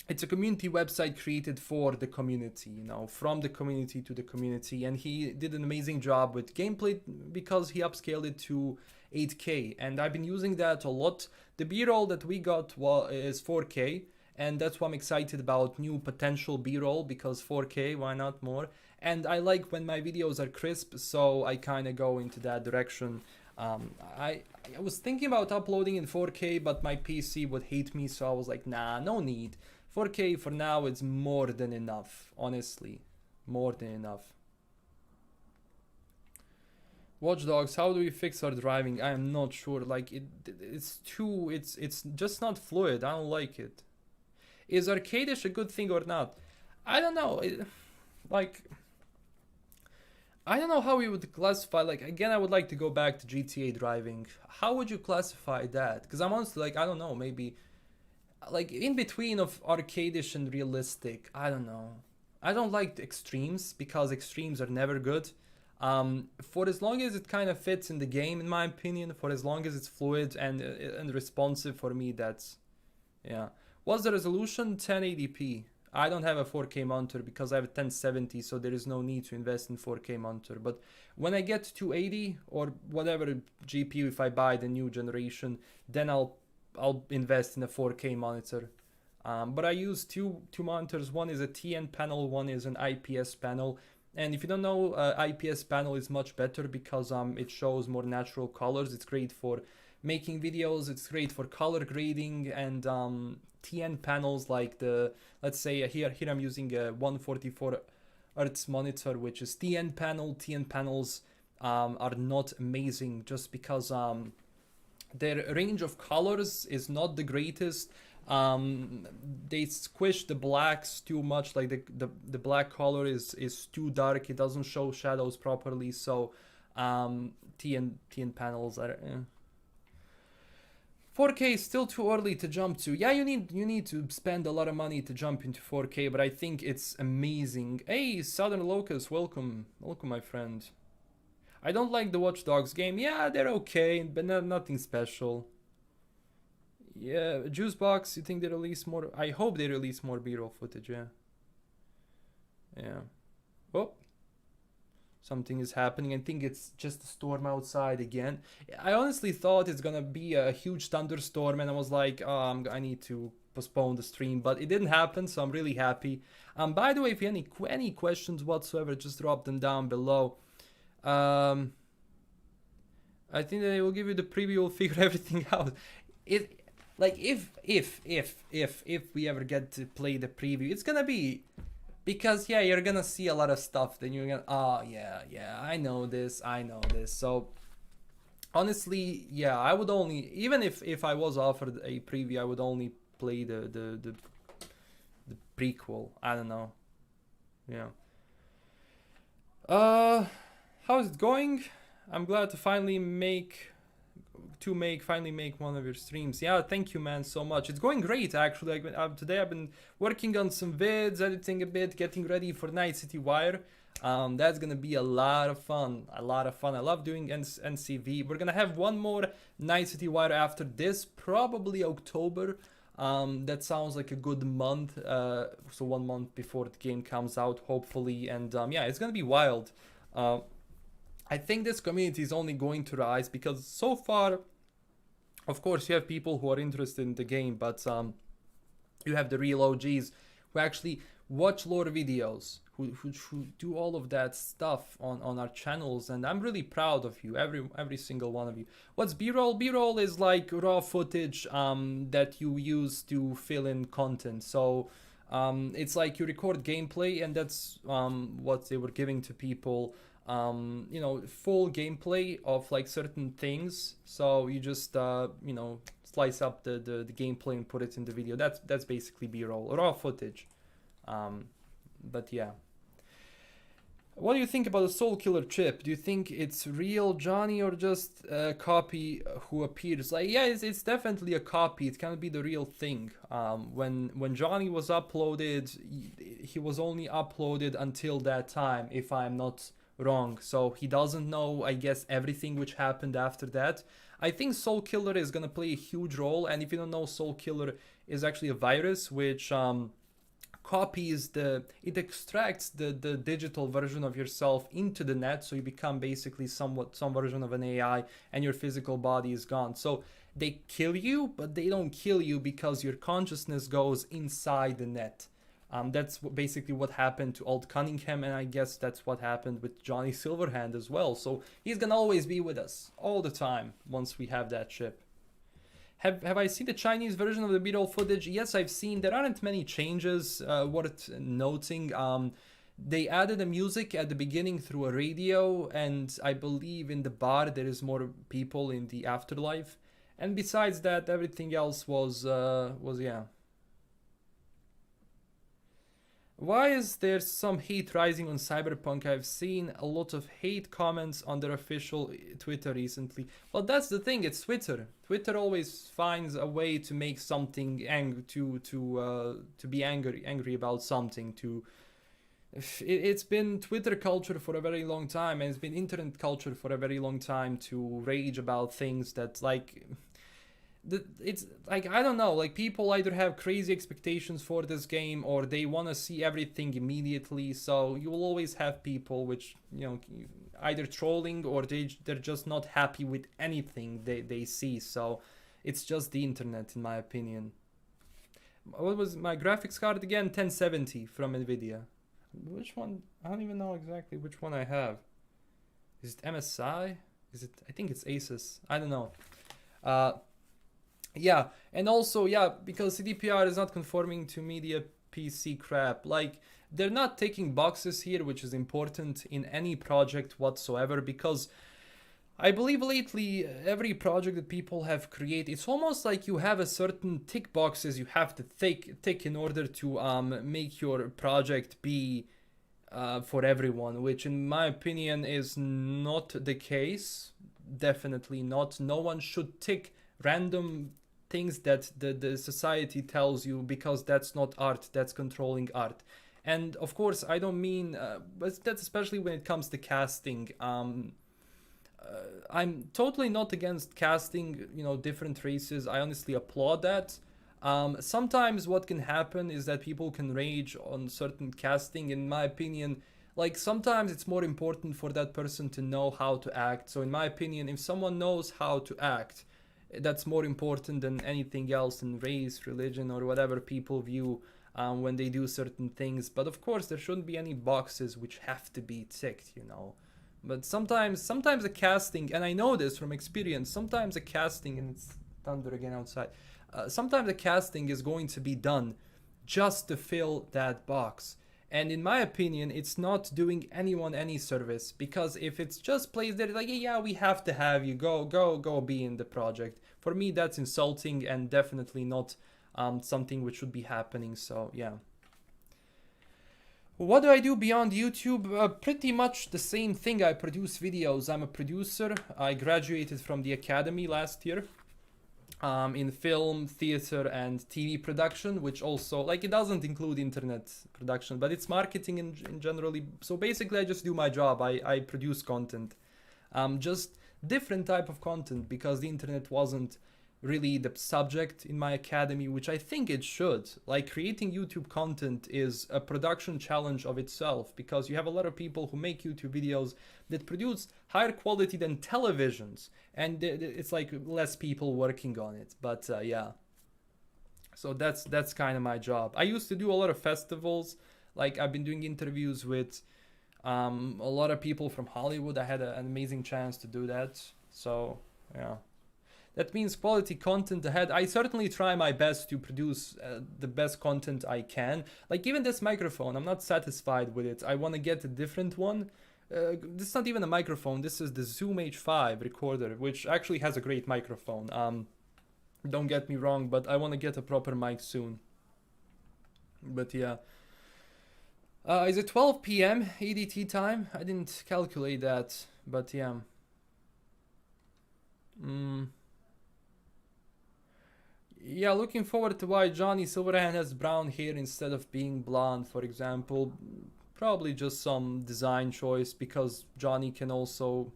it's a community website created for the community, you know, from the community to the community, and he did an amazing job with gameplay because he upscaled it to 8K, and I've been using that a lot. The B-roll that we got is 4K, and that's why I'm excited about new potential B-roll, because 4K, why not more? And I like when my videos are crisp, so I kind of go into that direction. I was thinking about uploading in 4K, but my PC would hate me, so I was like, nah, no need. 4K for now is more than enough, honestly, more than enough. Watch Dogs, how do we fix our driving? I am not sure. Like it's just not fluid. I don't like it. Is arcadish a good thing or not? I don't know. I don't know how we would classify. Like, again, I would like to go back to GTA driving. How would you classify that? Because I'm honestly like, I don't know, maybe like in between of arcadish and realistic. I don't know. I don't like the extremes, because extremes are never good. For as long as it kind of fits in the game, in my opinion, for as long as it's fluid and responsive, for me, that's, yeah. What's the resolution? 1080p. I don't have a 4K monitor because I have a 1070, so there is no need to invest in 4K monitor. But when I get to 80 or whatever GPU, if I buy the new generation, then I'll invest in a 4K monitor. But I use two monitors. One is a TN panel, one is an IPS panel. And if you don't know, IPS panel is much better because it shows more natural colors. It's great for making videos. It's great for color grading. And TN panels, like let's say here I'm using a 144 Hz monitor, which is TN panel. TN panels are not amazing just because their range of colors is not the greatest. They squish the blacks too much, like the black color is too dark. It doesn't show shadows properly, so TN panels are 4K is still too early to jump to. Yeah, you need to spend a lot of money to jump into 4K, but I think it's amazing. Hey, Southern Locust, welcome my friend. I don't like the Watch Dogs game. Yeah, they're okay, but nothing special. Yeah, Juicebox, you think they release more? I hope they release more B-roll footage, yeah. Yeah. Oh. Something is happening. I think it's just a storm outside again. I honestly thought it's gonna be a huge thunderstorm, and I was like, oh, I need to postpone the stream, but it didn't happen, so I'm really happy. By the way, if you have any questions whatsoever, just drop them down below. I think that it will give you the preview, will figure everything out. Like if we ever get to play the preview, it's gonna be, because yeah, you're gonna see a lot of stuff, then you're gonna, oh yeah, I know this. So honestly, yeah, I would only, even if I was offered a preview, I would only play the prequel. I don't know. Yeah. How's it going? I'm glad to finally make one of your streams. Yeah, thank you, man, so much. It's going great, actually. Today I've been working on some vids, editing a bit, getting ready for Night City Wire. That's gonna be a lot of fun. I love doing NCV. We're gonna have one more Night City Wire after this, probably October. That sounds like a good month. So 1 month before the game comes out, hopefully. And yeah, it's gonna be wild. Uh, I think this community is only going to rise because so far, of course, you have people who are interested in the game, but you have the real OGs who actually watch lore videos, who do all of that stuff on our channels, and I'm really proud of you, every single one of you. What's B-roll? B-roll is like raw footage that you use to fill in content. So it's like you record gameplay, and that's what they were giving to people. You know, full gameplay of like certain things. So you just you know, slice up the gameplay and put it in the video. That's basically B-roll, raw footage. But yeah. What do you think about the Soul Killer chip? Do you think it's real Johnny or just a copy who appears? Like, yeah, it's definitely a copy. It can't be the real thing. When Johnny was uploaded, he was only uploaded until that time, if I'm not wrong. So he doesn't know, I guess, everything which happened after that. I think Soul Killer is gonna play a huge role, and if you don't know, Soul Killer is actually a virus which copies it extracts the digital version of yourself into the net, so you become basically some version of an AI, and your physical body is gone. So they kill you, but they don't kill you because your consciousness goes inside the net. That's basically what happened to Old Cunningham, and I guess that's what happened with Johnny Silverhand as well. So he's gonna always be with us all the time once we have that chip. Have I seen the Chinese version of the B-roll footage? Yes, I've seen. There aren't many changes worth noting. They added the music at the beginning through a radio, and I believe in the bar there is more people in the afterlife. And besides that, everything else was yeah. Why is there some hate rising on Cyberpunk? I've seen a lot of hate comments on their official Twitter recently. Well, that's the thing. It's Twitter. Twitter always finds a way to make something to be angry about something. It's been Twitter culture for a very long time, and it's been internet culture for a very long time to rage about things that like. It's like, I don't know, like people either have crazy expectations for this game or they want to see everything immediately. So you will always have people which, you know, either trolling or they're just not happy with anything they see. So it's just the internet, in my opinion. What was my graphics card again? 1070 from Nvidia. Which one? I don't even know exactly which one I have. Is it MSI? Is it? I think it's Asus. I don't know. Yeah, and also, yeah, because CDPR is not conforming to media PC crap. Like, they're not taking boxes here, which is important in any project whatsoever, because I believe lately every project that people have created, it's almost like you have a certain tick boxes you have to tick in order to make your project be for everyone, which in my opinion is not the case. Definitely not. No one should tick random things that the society tells you, because that's not art, that's controlling art. And of course, I don't mean, but that's especially when it comes to casting. I'm totally not against casting, you know, different races. I honestly applaud that. Sometimes what can happen is that people can rage on certain casting. In my opinion, like sometimes it's more important for that person to know how to act. So in my opinion, if someone knows how to act, that's more important than anything else in race, religion, or whatever people view when they do certain things. But of course, there shouldn't be any boxes which have to be ticked, you know. But sometimes the casting, and I know this from experience, sometimes the casting, and it's thunder again outside, sometimes the casting is going to be done just to fill that box. And in my opinion, it's not doing anyone any service, because if it's just placed there, like, yeah, we have to have you, go be in the project. For me, that's insulting and definitely not something which should be happening. So yeah. What do I do beyond YouTube? Pretty much the same thing. I produce videos. I'm a producer. I graduated from the academy last year. In film, theater, and TV production, which also, like, it doesn't include internet production, but it's marketing in generally. So basically, I just do my job. I produce content, just different type of content, because the internet wasn't really the subject in my academy, which I think it should. Like, creating YouTube content is a production challenge of itself, because you have a lot of people who make YouTube videos that produce higher quality than televisions, and it's like less people working on it. But yeah, so that's kind of my job. I used to do a lot of festivals. Like, I've been doing interviews with a lot of people from Hollywood. I had an amazing chance to do that. So yeah, that means quality content ahead. I certainly try my best to produce the best content I can. Like, even this microphone, I'm not satisfied with it. I want to get a different one. This is not even a microphone. This is the Zoom H5 recorder, which actually has a great microphone. Don't get me wrong, but I want to get a proper mic soon. But yeah. Is it 12 p.m. EDT time? I didn't calculate that, but yeah. Yeah, looking forward to why Johnny Silverhand has brown hair instead of being blonde, for example. Probably just some design choice, because Johnny can also...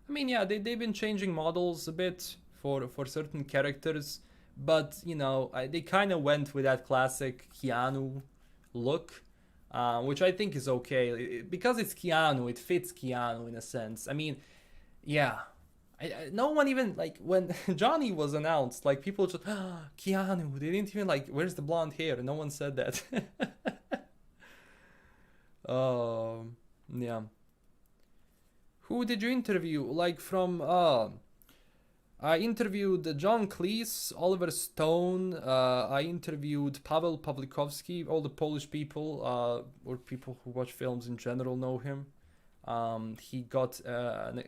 I mean, yeah, they've been changing models a bit for certain characters, but, you know, they kind of went with that classic Keanu look, which I think is okay. Because it's Keanu, it fits Keanu in a sense. I mean, yeah. No one even, like, when Johnny was announced, like, people just, Keanu, they didn't even, like, where's the blonde hair? No one said that. Yeah. Who did you interview? Like, from, I interviewed John Cleese, Oliver Stone, I interviewed Paweł Pawlikowski. All the Polish people, or people who watch films in general, know him. He got an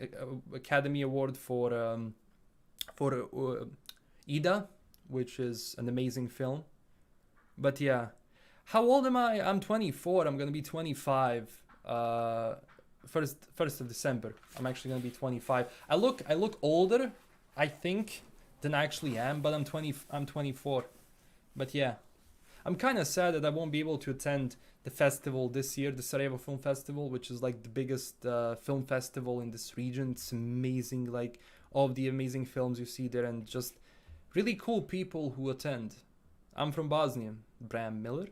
Academy Award for Ida, which is an amazing film. But yeah, how old am I? I'm 24. I'm gonna be 25. First of December. I'm actually gonna be 25. I look older, I think, than I actually am, but I'm 24. But yeah, I'm kind of sad that I won't be able to attend the festival this year, the Sarajevo Film Festival, which is like the biggest film festival in this region. It's amazing, like all of the amazing films you see there, and just really cool people who attend. I'm from Bosnia. Bram Miller.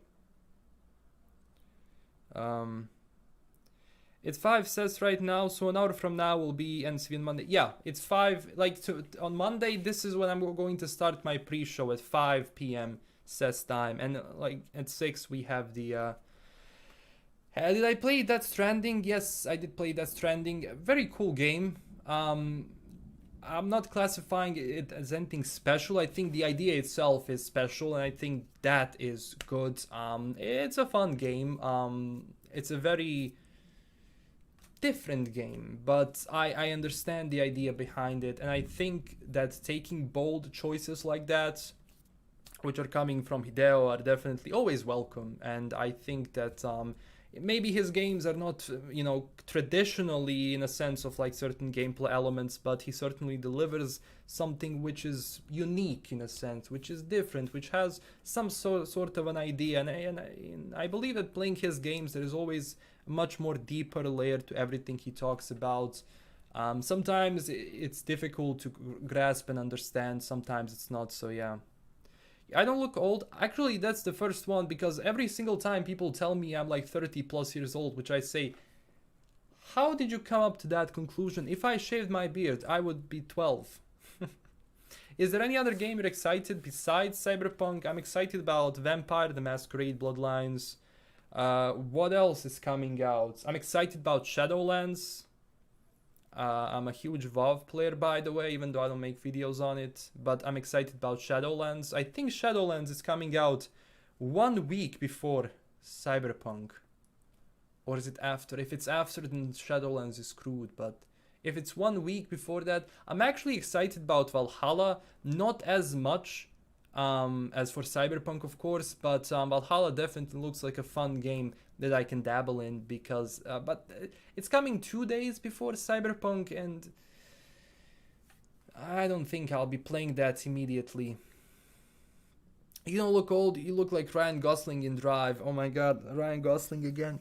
It's 5 says right now, so an hour from now will be NCV Monday. Yeah, it's 5. Like, on Monday, this is when I'm going to start my pre-show at 5 p.m. says time, and like at 6 we have the. Did I play Death Stranding? Yes, I did play Death Stranding. Very cool game. I'm not classifying it as anything special. I think the idea itself is special, and I think that is good. It's a fun game. It's a very different game, but I understand the idea behind it, and I think that taking bold choices like that, which are coming from Hideo, are definitely always welcome. And I think that maybe his games are not, you know, traditionally in a sense of like certain gameplay elements, but he certainly delivers something which is unique in a sense, which is different, which has some sort of an idea. And I believe that playing his games, there is always a much more deeper layer to everything he talks about. Sometimes it's difficult to grasp and understand, sometimes it's not. So yeah, I don't look old. Actually, that's the first one, because every single time people tell me I'm like 30 plus years old, which I say, how did you come up to that conclusion? If I shaved my beard, I would be 12. Is there any other game you're excited besides Cyberpunk? I'm excited about Vampire the Masquerade Bloodlines. What else is coming out? I'm excited about Shadowlands. I'm a huge WoW player, by the way, even though I don't make videos on it. But I'm excited about Shadowlands. I think Shadowlands is coming out 1 week before Cyberpunk. Or is it after? If it's after, then Shadowlands is screwed. But if it's 1 week before that, I'm actually excited about Valhalla. Not as much as for Cyberpunk, of course. But Valhalla definitely looks like a fun game that I can dabble in, because but it's coming 2 days before Cyberpunk, and I don't think I'll be playing that immediately. You don't look old, you look like Ryan Gosling in Drive. Oh my god, Ryan Gosling again.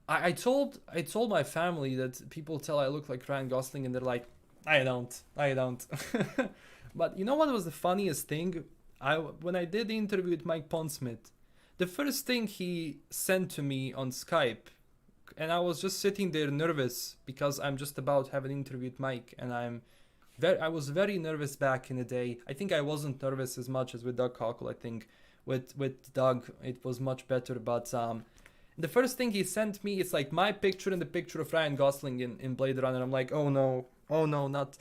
I told my family that people tell I look like Ryan Gosling, and they're like, I don't. But you know what was the funniest thing? When I did the interview with Mike Pondsmith, the first thing he sent to me on Skype, and I was just sitting there nervous because I'm just about to have an interview with Mike, and I was very nervous back in the day. I think I wasn't nervous as much as with Doug Cockle. I think with Doug it was much better. But the first thing he sent me, it's like my picture and the picture of Ryan Gosling in Blade Runner. I'm like, oh no, not.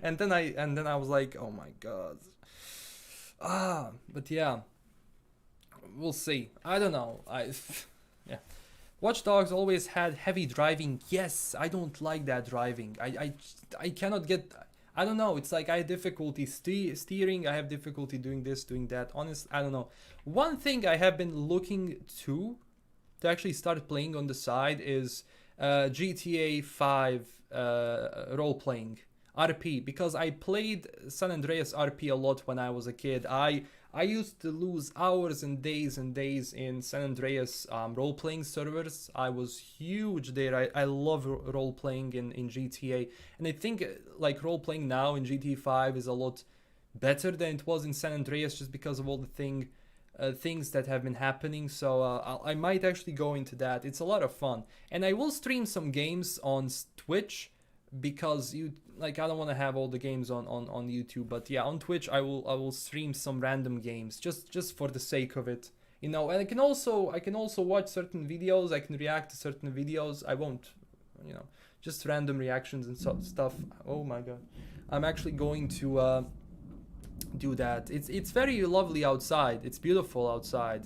and then I was like, oh my god. But yeah, we'll see. I don't know. Yeah. Watch Dogs always had heavy driving. Yes, I don't like that driving. I cannot get. I don't know. It's like I have difficulty steering. I have difficulty doing this, doing that. Honest, I don't know. One thing I have been looking to actually start playing on the side is GTA 5 role playing RP, because I played San Andreas RP a lot when I was a kid. I used to lose hours and days in San Andreas role-playing servers. I was huge there. I love role-playing in GTA. And I think like role-playing now in GTA 5 is a lot better than it was in San Andreas, just because of all the things that have been happening. So I might actually go into that. It's a lot of fun. And I will stream some games on Twitch, because I don't want to have all the games on YouTube, but yeah, on Twitch I will stream some random games just for the sake of it, you know. And I can also watch certain videos. I can react to certain videos. I won't, you know, just random reactions and stuff. Oh my god, I'm actually going to do that. It's very lovely outside. It's beautiful outside.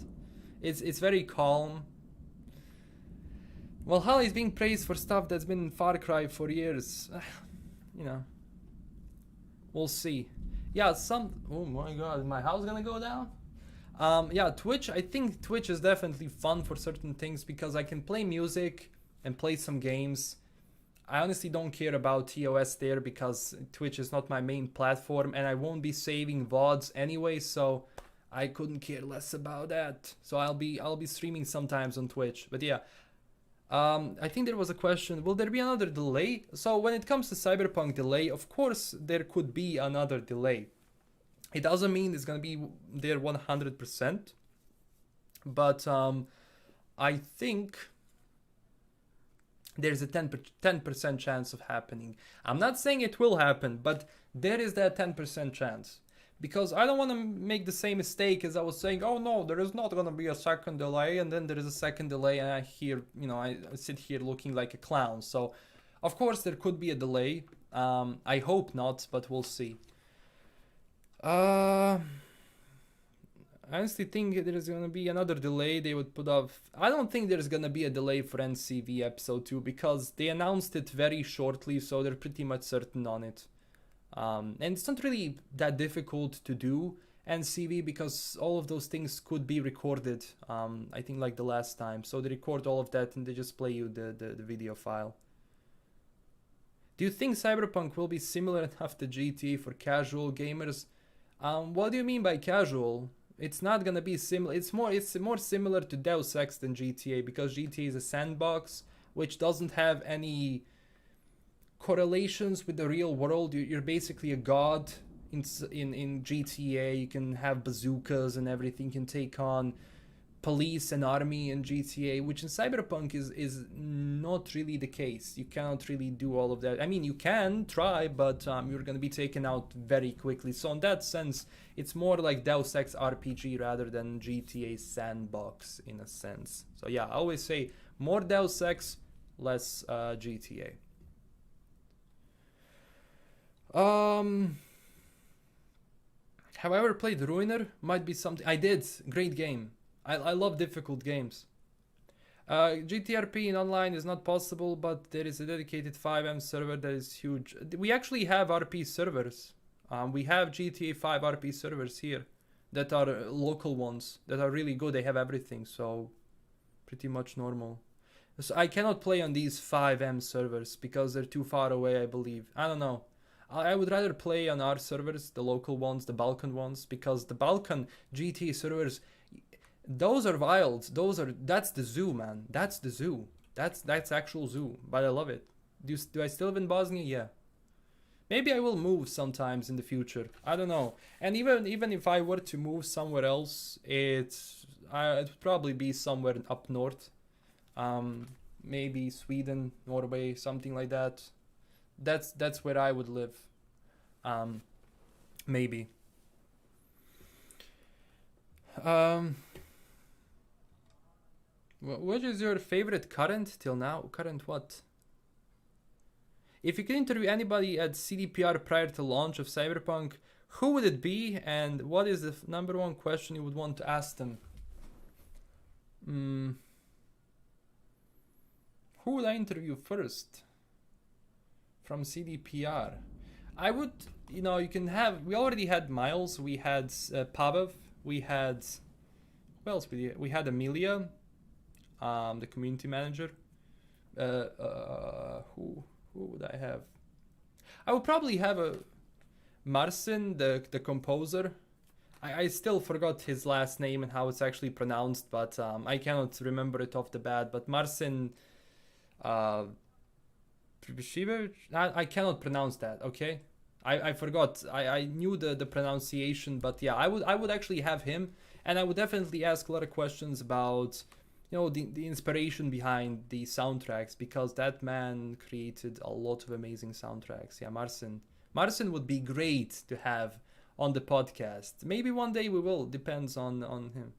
It's very calm. Valhalla is being praised for stuff that's been in Far Cry for years. You know, we'll see. Yeah, oh my god, is my house gonna go down? Yeah, Twitch, I think Twitch is definitely fun for certain things, because I can play music and play some games. I honestly don't care about TOS there, because Twitch is not my main platform, and I won't be saving VODs anyway, so I couldn't care less about that. So I'll be streaming sometimes on Twitch. But yeah, I think there was a question, will there be another delay? So when it comes to Cyberpunk delay, of course there could be another delay. It doesn't mean it's going to be there 100%, but I think there's a 10% chance of happening. I'm not saying it will happen, but there is that 10% chance. Because I don't want to make the same mistake as I was saying, oh no, there is not going to be a second delay, and then there is a second delay, and I sit here looking like a clown. So, of course, there could be a delay. I hope not, but we'll see. I honestly think there's going to be another delay they would put off. I don't think there's going to be a delay for NCV Episode 2, because they announced it very shortly, so they're pretty much certain on it. And it's not really that difficult to do NCV, because all of those things could be recorded, I think like the last time. So they record all of that and they just play you the video file. Do you think Cyberpunk will be similar enough to GTA for casual gamers? What do you mean by casual? It's not gonna be similar. It's more similar to Deus Ex than GTA, because GTA is a sandbox which doesn't have any correlations with the real world. You're basically a god in GTA. You can have bazookas and everything. You can take on police and army in GTA, which in Cyberpunk is not really the case. You cannot really do all of that. I mean, you can try, but you're going to be taken out very quickly. So in that sense, it's more like Deus Ex RPG rather than GTA sandbox in a sense. So yeah, I always say more Deus Ex, less GTA. Have I ever played Ruiner? Might be something. I did. Great game. I love difficult games. GTRP in online is not possible, but there is a dedicated 5M server that is huge. We actually have RP servers. We have GTA 5 RP servers here that are local ones that are really good. They have everything, so pretty much normal. So I cannot play on these 5M servers because they're too far away, I believe. I don't know. I would rather play on our servers, the local ones, the Balkan ones, because the Balkan GTA servers, those are wild. That's the zoo, man. That's the zoo. That's actual zoo. But I love it. Do I still live in Bosnia? Yeah. Maybe I will move sometimes in the future. I don't know. And even if I were to move somewhere else, it would probably be somewhere up north. Maybe Sweden, Norway, something like that. That's where I would live. Maybe. What is your favorite current till now? Current what? If you could interview anybody at CDPR prior to launch of Cyberpunk, who would it be, and what is the number one question you would want to ask them? Who would I interview first from CDPR? I would, you we already had Miles, we had Pavel, we had, who else we had Amelia, the community manager. Who would I have? I would probably have a Marcin, the composer. I still forgot his last name and how it's actually pronounced, but I cannot remember it off the bat. But Marcin, I cannot pronounce that. Okay, I forgot. I knew the pronunciation, but yeah, I would actually have him, and I would definitely ask a lot of questions about the inspiration behind the soundtracks, because that man created a lot of amazing soundtracks. Yeah, Marcin would be great to have on the podcast. Maybe one day we will, depends on him.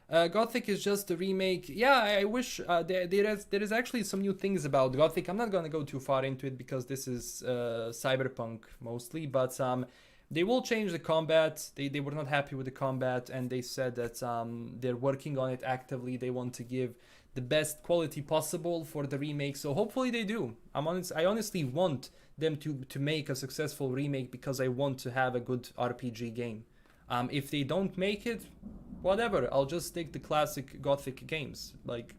Gothic is just a remake. Yeah, I wish there is actually some new things about Gothic. I'm not gonna go too far into it because this is Cyberpunk mostly, but they will change the combat. They were not happy with the combat, and they said that they're working on it actively. They want to give the best quality possible for the remake, so hopefully they do. I honestly want them to make a successful remake, because I want to have a good RPG game. If they don't make it, whatever, I'll just take the classic Gothic games, like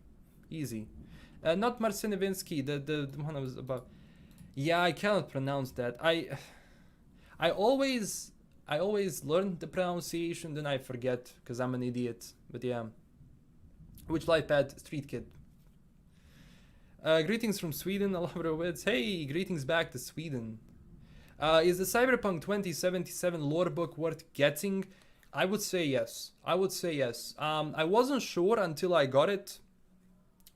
easy. Not Marcinovinsky, the one I was about. Yeah, I cannot pronounce that. I always learn the pronunciation, then I forget because I'm an idiot. But yeah, which Lifepath? Street Kid. Greetings from Sweden, Alavrovitz. Hey, greetings back to Sweden. Is the Cyberpunk 2077 lore book worth getting? I would say yes. I wasn't sure until I got it,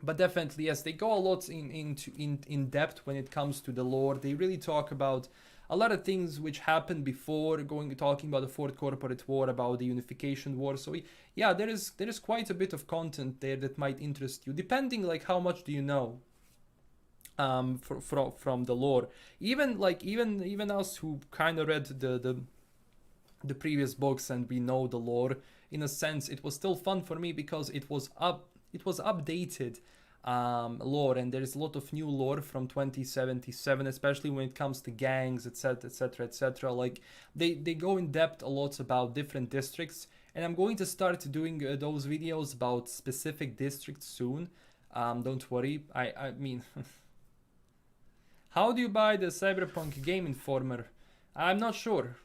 but definitely yes. They go a lot in depth when it comes to the lore. They really talk about a lot of things which happened before, talking about the Fourth Corporate War, about the Unification War. So yeah, there is quite a bit of content there that might interest you, depending like how much do you know from the lore. Even us who kind of read the previous books and we know the lore, in a sense it was still fun for me because it was updated lore, and there is a lot of new lore from 2077, especially when it comes to gangs, etc, etc, etc. Like they go in depth a lot about different districts, and I'm going to start doing those videos about specific districts soon. Don't worry. I mean how do you buy the Cyberpunk Game Informer? I'm not sure.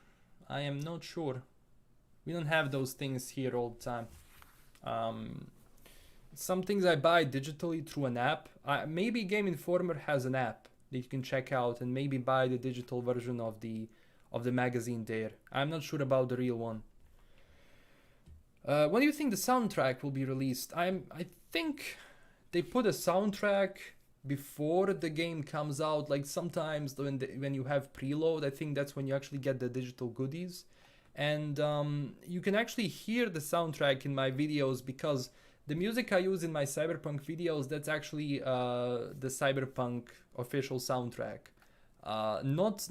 I am not sure. We don't have those things here all the time. Some things I buy digitally through an app. Maybe Game Informer has an app that you can check out and maybe buy the digital version of the magazine there. I'm not sure about the real one. When do you think the soundtrack will be released? I think they put a soundtrack before the game comes out. Like sometimes when you have preload, I think that's when you actually get the digital goodies, and you can actually hear the soundtrack in my videos, because the music I use in my Cyberpunk videos, that's actually the Cyberpunk official soundtrack. Not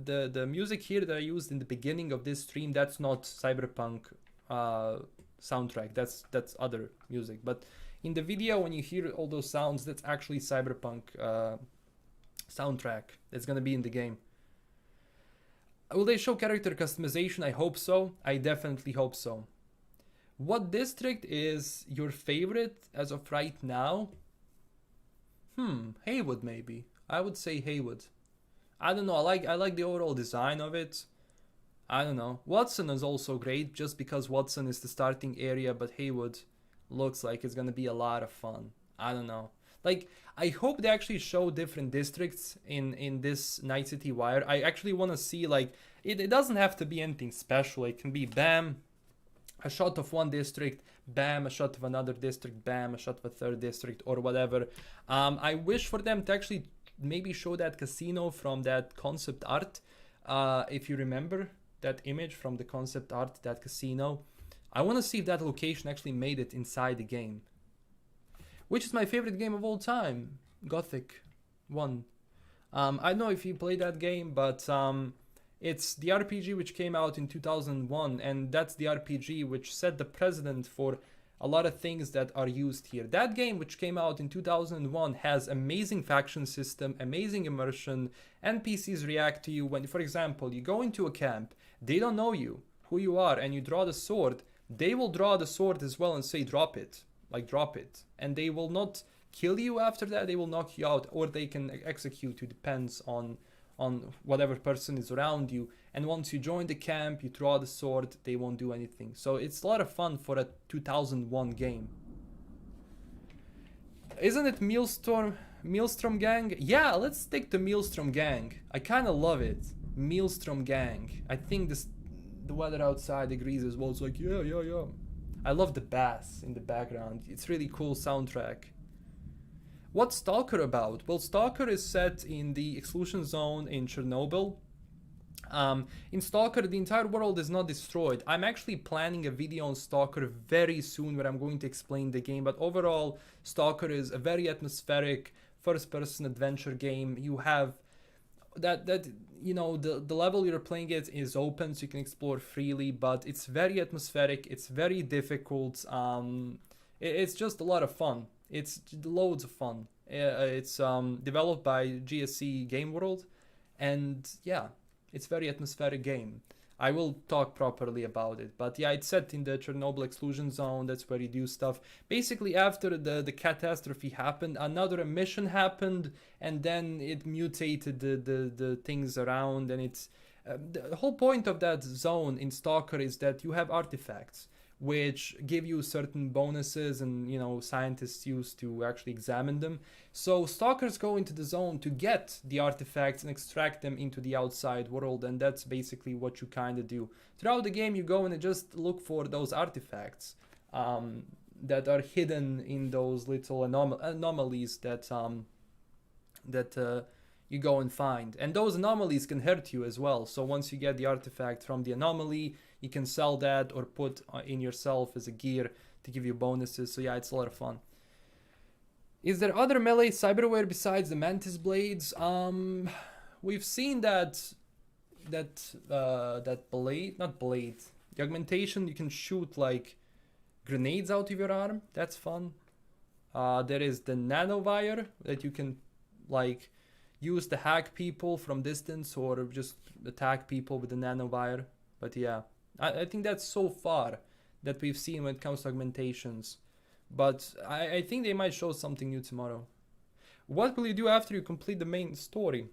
the music here that I used in the beginning of this stream. That's not Cyberpunk soundtrack. That's other music. But in the video, when you hear all those sounds, that's actually Cyberpunk soundtrack that's gonna be in the game. Will they show character customization? I hope so. I definitely hope so. What district is your favorite as of right now? Haywood maybe. I would say Haywood. I don't know. I like the overall design of it. I don't know. Watson is also great, just because Watson is the starting area, but Haywood looks like it's gonna be a lot of fun. I don't know. Like, I hope they actually show different districts in this Night City Wire. I actually want to see, like, it doesn't have to be anything special. It can be bam, a shot of one district, bam, a shot of another district, bam, a shot of a third district, or whatever. I wish for them to actually maybe show that casino from that concept art. If you remember that image from the concept art, that casino, I want to see if that location actually made it inside the game. Which is my favorite game of all time, Gothic 1. I don't know if you played that game, but it's the RPG which came out in 2001, and that's the RPG which set the precedent for a lot of things that are used here. That game, which came out in 2001, has amazing faction system, amazing immersion. NPCs react to you when, for example, you go into a camp, they don't know you, who you are, and you draw the sword. They will draw the sword as well and say, drop it. Like, drop it. And they will not kill you after that, they will knock you out, or they can execute you, depends on whatever person is around you. And once you join the camp, you draw the sword, they won't do anything. So it's a lot of fun for a 2001 game. Isn't it Maelstrom Gang? Yeah, let's stick to Maelstrom Gang. I kind of love it. Maelstrom Gang. I think the weather outside agrees as well. It's like, yeah. I love the bass in the background. It's really cool soundtrack. What's Stalker about? Well, Stalker is set in the exclusion zone in Chernobyl. In Stalker, the entire world is not destroyed. I'm actually planning a video on Stalker very soon where I'm going to explain the game, but overall, Stalker is a very atmospheric first-person adventure game. You have that you know, the level you're playing it is open, so you can explore freely, but it's very atmospheric, it's very difficult. It's just a lot of fun. It's loads of fun. It's developed by GSC Game World, and yeah, it's very atmospheric game. I will talk properly about it, but yeah, it's set in the Chernobyl exclusion zone. That's where you do stuff. Basically, after the catastrophe happened, another mission happened, and then it mutated the things around, and it's the whole point of that zone in Stalker is that you have artifacts which give you certain bonuses, and you know, scientists use to actually examine them. So stalkers go into the zone to get the artifacts and extract them into the outside world, and that's basically what you kind of do. Throughout the game, you go and just look for those artifacts that are hidden in those little anomalies that you go and find. And those anomalies can hurt you as well. So once you get the artifact from the anomaly, you can sell that or put in yourself as a gear to give you bonuses. So yeah, it's a lot of fun. Is there other melee cyberware besides the Mantis Blades? We've seen that blade, not blade, the augmentation, you can shoot like grenades out of your arm. That's fun. There is the nanovire that you can like use to hack people from distance or just attack people with the nanovire. But yeah, I think that's so far that we've seen when it comes to augmentations. But I think they might show something new tomorrow. What will you do after you complete the main story?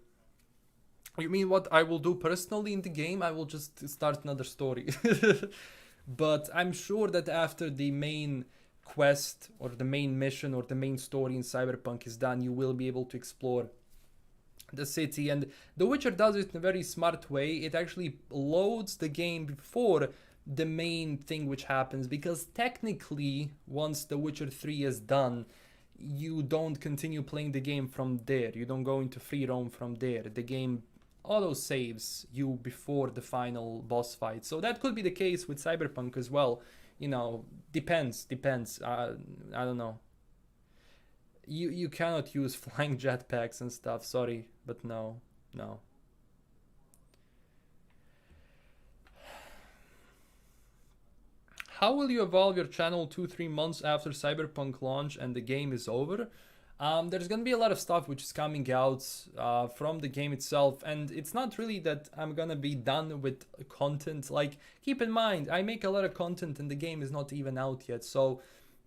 You mean what I will do personally in the game? I will just start another story. But I'm sure that after the main quest or the main mission or the main story in Cyberpunk is done, you will be able to explore the city. And The Witcher does it in a very smart way. It actually loads the game before the main thing which happens, because technically once The Witcher 3 is done, you don't continue playing the game from there. You don't go into free roam from there. The game auto saves you before the final boss fight. So that could be the case with Cyberpunk as well. You know, depends. I don't know. You cannot use flying jetpacks and stuff, sorry, but no. How will you evolve your channel 2-3 months after Cyberpunk launch and the game is over? There's gonna be a lot of stuff which is coming out from the game itself, and it's not really that I'm gonna be done with content. Like, keep in mind, I make a lot of content and the game is not even out yet, so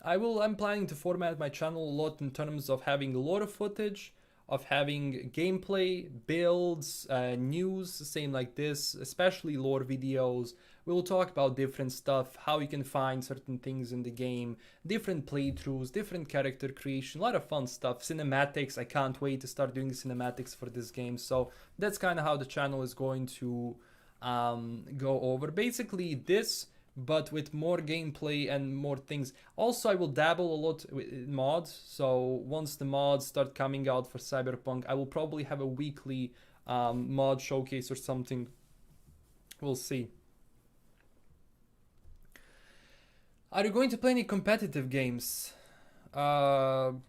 I'm planning to format my channel a lot in terms of having a lot of footage, of having gameplay, builds, news, same like this, especially lore videos, We'll talk about different stuff, how you can find certain things in the game, different playthroughs, different character creation, a lot of fun stuff. Cinematics, I can't wait to start doing cinematics for this game. So that's kind of how the channel is going to go over. Basically this, but with more gameplay and more things. Also, I will dabble a lot in mods. So once the mods start coming out for Cyberpunk, I will probably have a weekly mod showcase or something. We'll see. Are you going to play any competitive games? Well,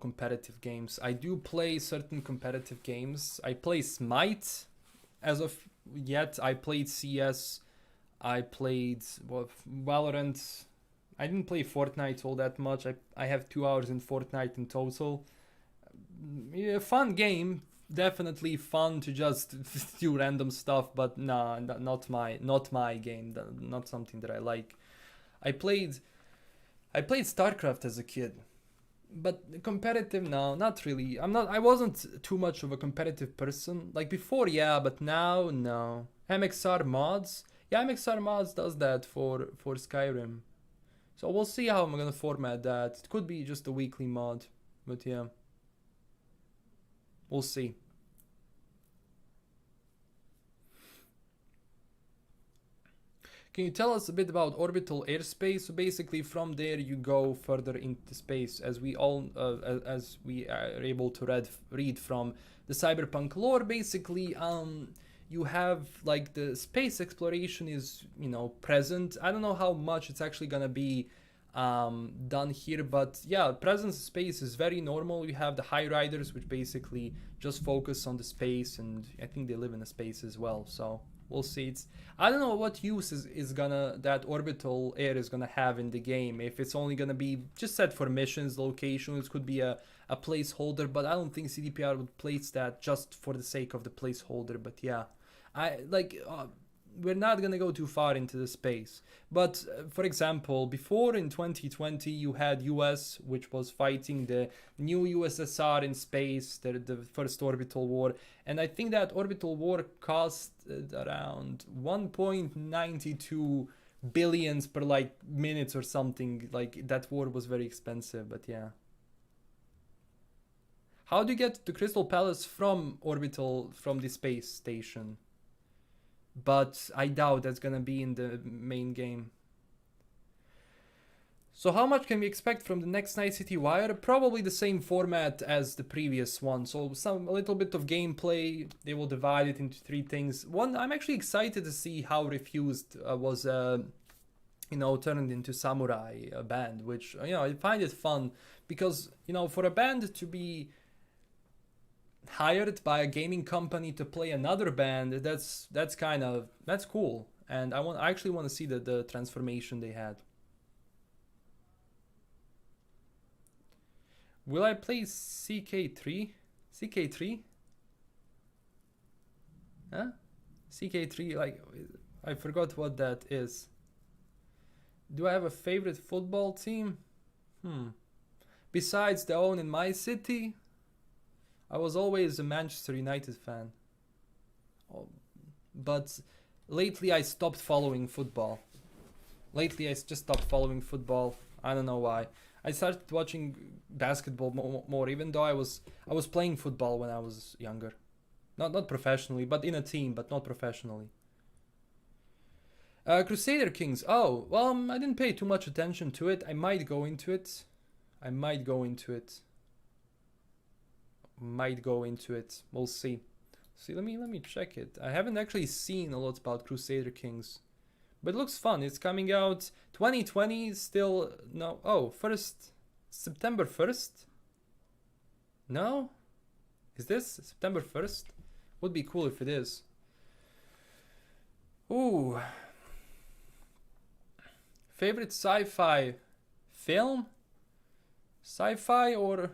competitive games. I do play certain competitive games. I play Smite. As of yet, I played CS. I played Valorant. I didn't play Fortnite all that much. I have 2 hours in Fortnite in total. Yeah, fun game. Definitely fun to just do random stuff, but nah, not my game. Not something that I like. I played StarCraft as a kid, but competitive, no, not really. I wasn't too much of a competitive person. Like before, yeah, but now, no. MXR mods, yeah, MXR mods does that for Skyrim. So we'll see how I'm gonna format that. It could be just a weekly mod, but yeah, we'll see. Can you tell us a bit about orbital airspace? So basically, from there you go further into space, as we all, as we are able to read from the Cyberpunk lore. Basically, you have like the space exploration is, you know, present. I don't know how much it's actually gonna be done here, but yeah, presence of space is very normal. You have the High Riders, which basically just focus on the space, and I think they live in the space as well. So we'll see. I don't know what use is gonna that orbital air is gonna have in the game. If it's only gonna be just set for missions, locations, could be a placeholder. But I don't think CDPR would place that just for the sake of the placeholder. But yeah, we're not gonna go too far into the space. But for example, before in 2020 you had US, which was fighting the new USSR in space, the first orbital war, and I think that orbital war cost around 1.92 billions per like minutes or something. Like that war was very expensive. But yeah, how do you get to Crystal Palace from the space station? But I doubt that's gonna be in the main game. So how much can we expect from the next Night City Wire? Probably the same format as the previous one. So a little bit of gameplay. They will divide it into 3 things. One, I'm actually excited to see how Refused was, turned into Samurai band, which, I find it fun because, for a band to be hired by a gaming company to play another band, that's cool. And I actually want to see the transformation they had. Will I play CK3? CK3? Huh? CK3, like, I forgot what that is. Do I have a favorite football team? Besides the own in my city, I was always a Manchester United fan. But lately I stopped following football. I just stopped following football. I don't know why. I started watching basketball more, even though I was playing football when I was younger. Not professionally, but in a team, but not professionally. Crusader Kings. Oh, well, I didn't pay too much attention to it. I might go into it. We'll see. See, let me check it. I haven't actually seen a lot about Crusader Kings, but it looks fun. It's coming out 2020 still. No, September 1st. No, is this September 1st? Would be cool if it is. Ooh, favorite sci-fi film? Sci-fi or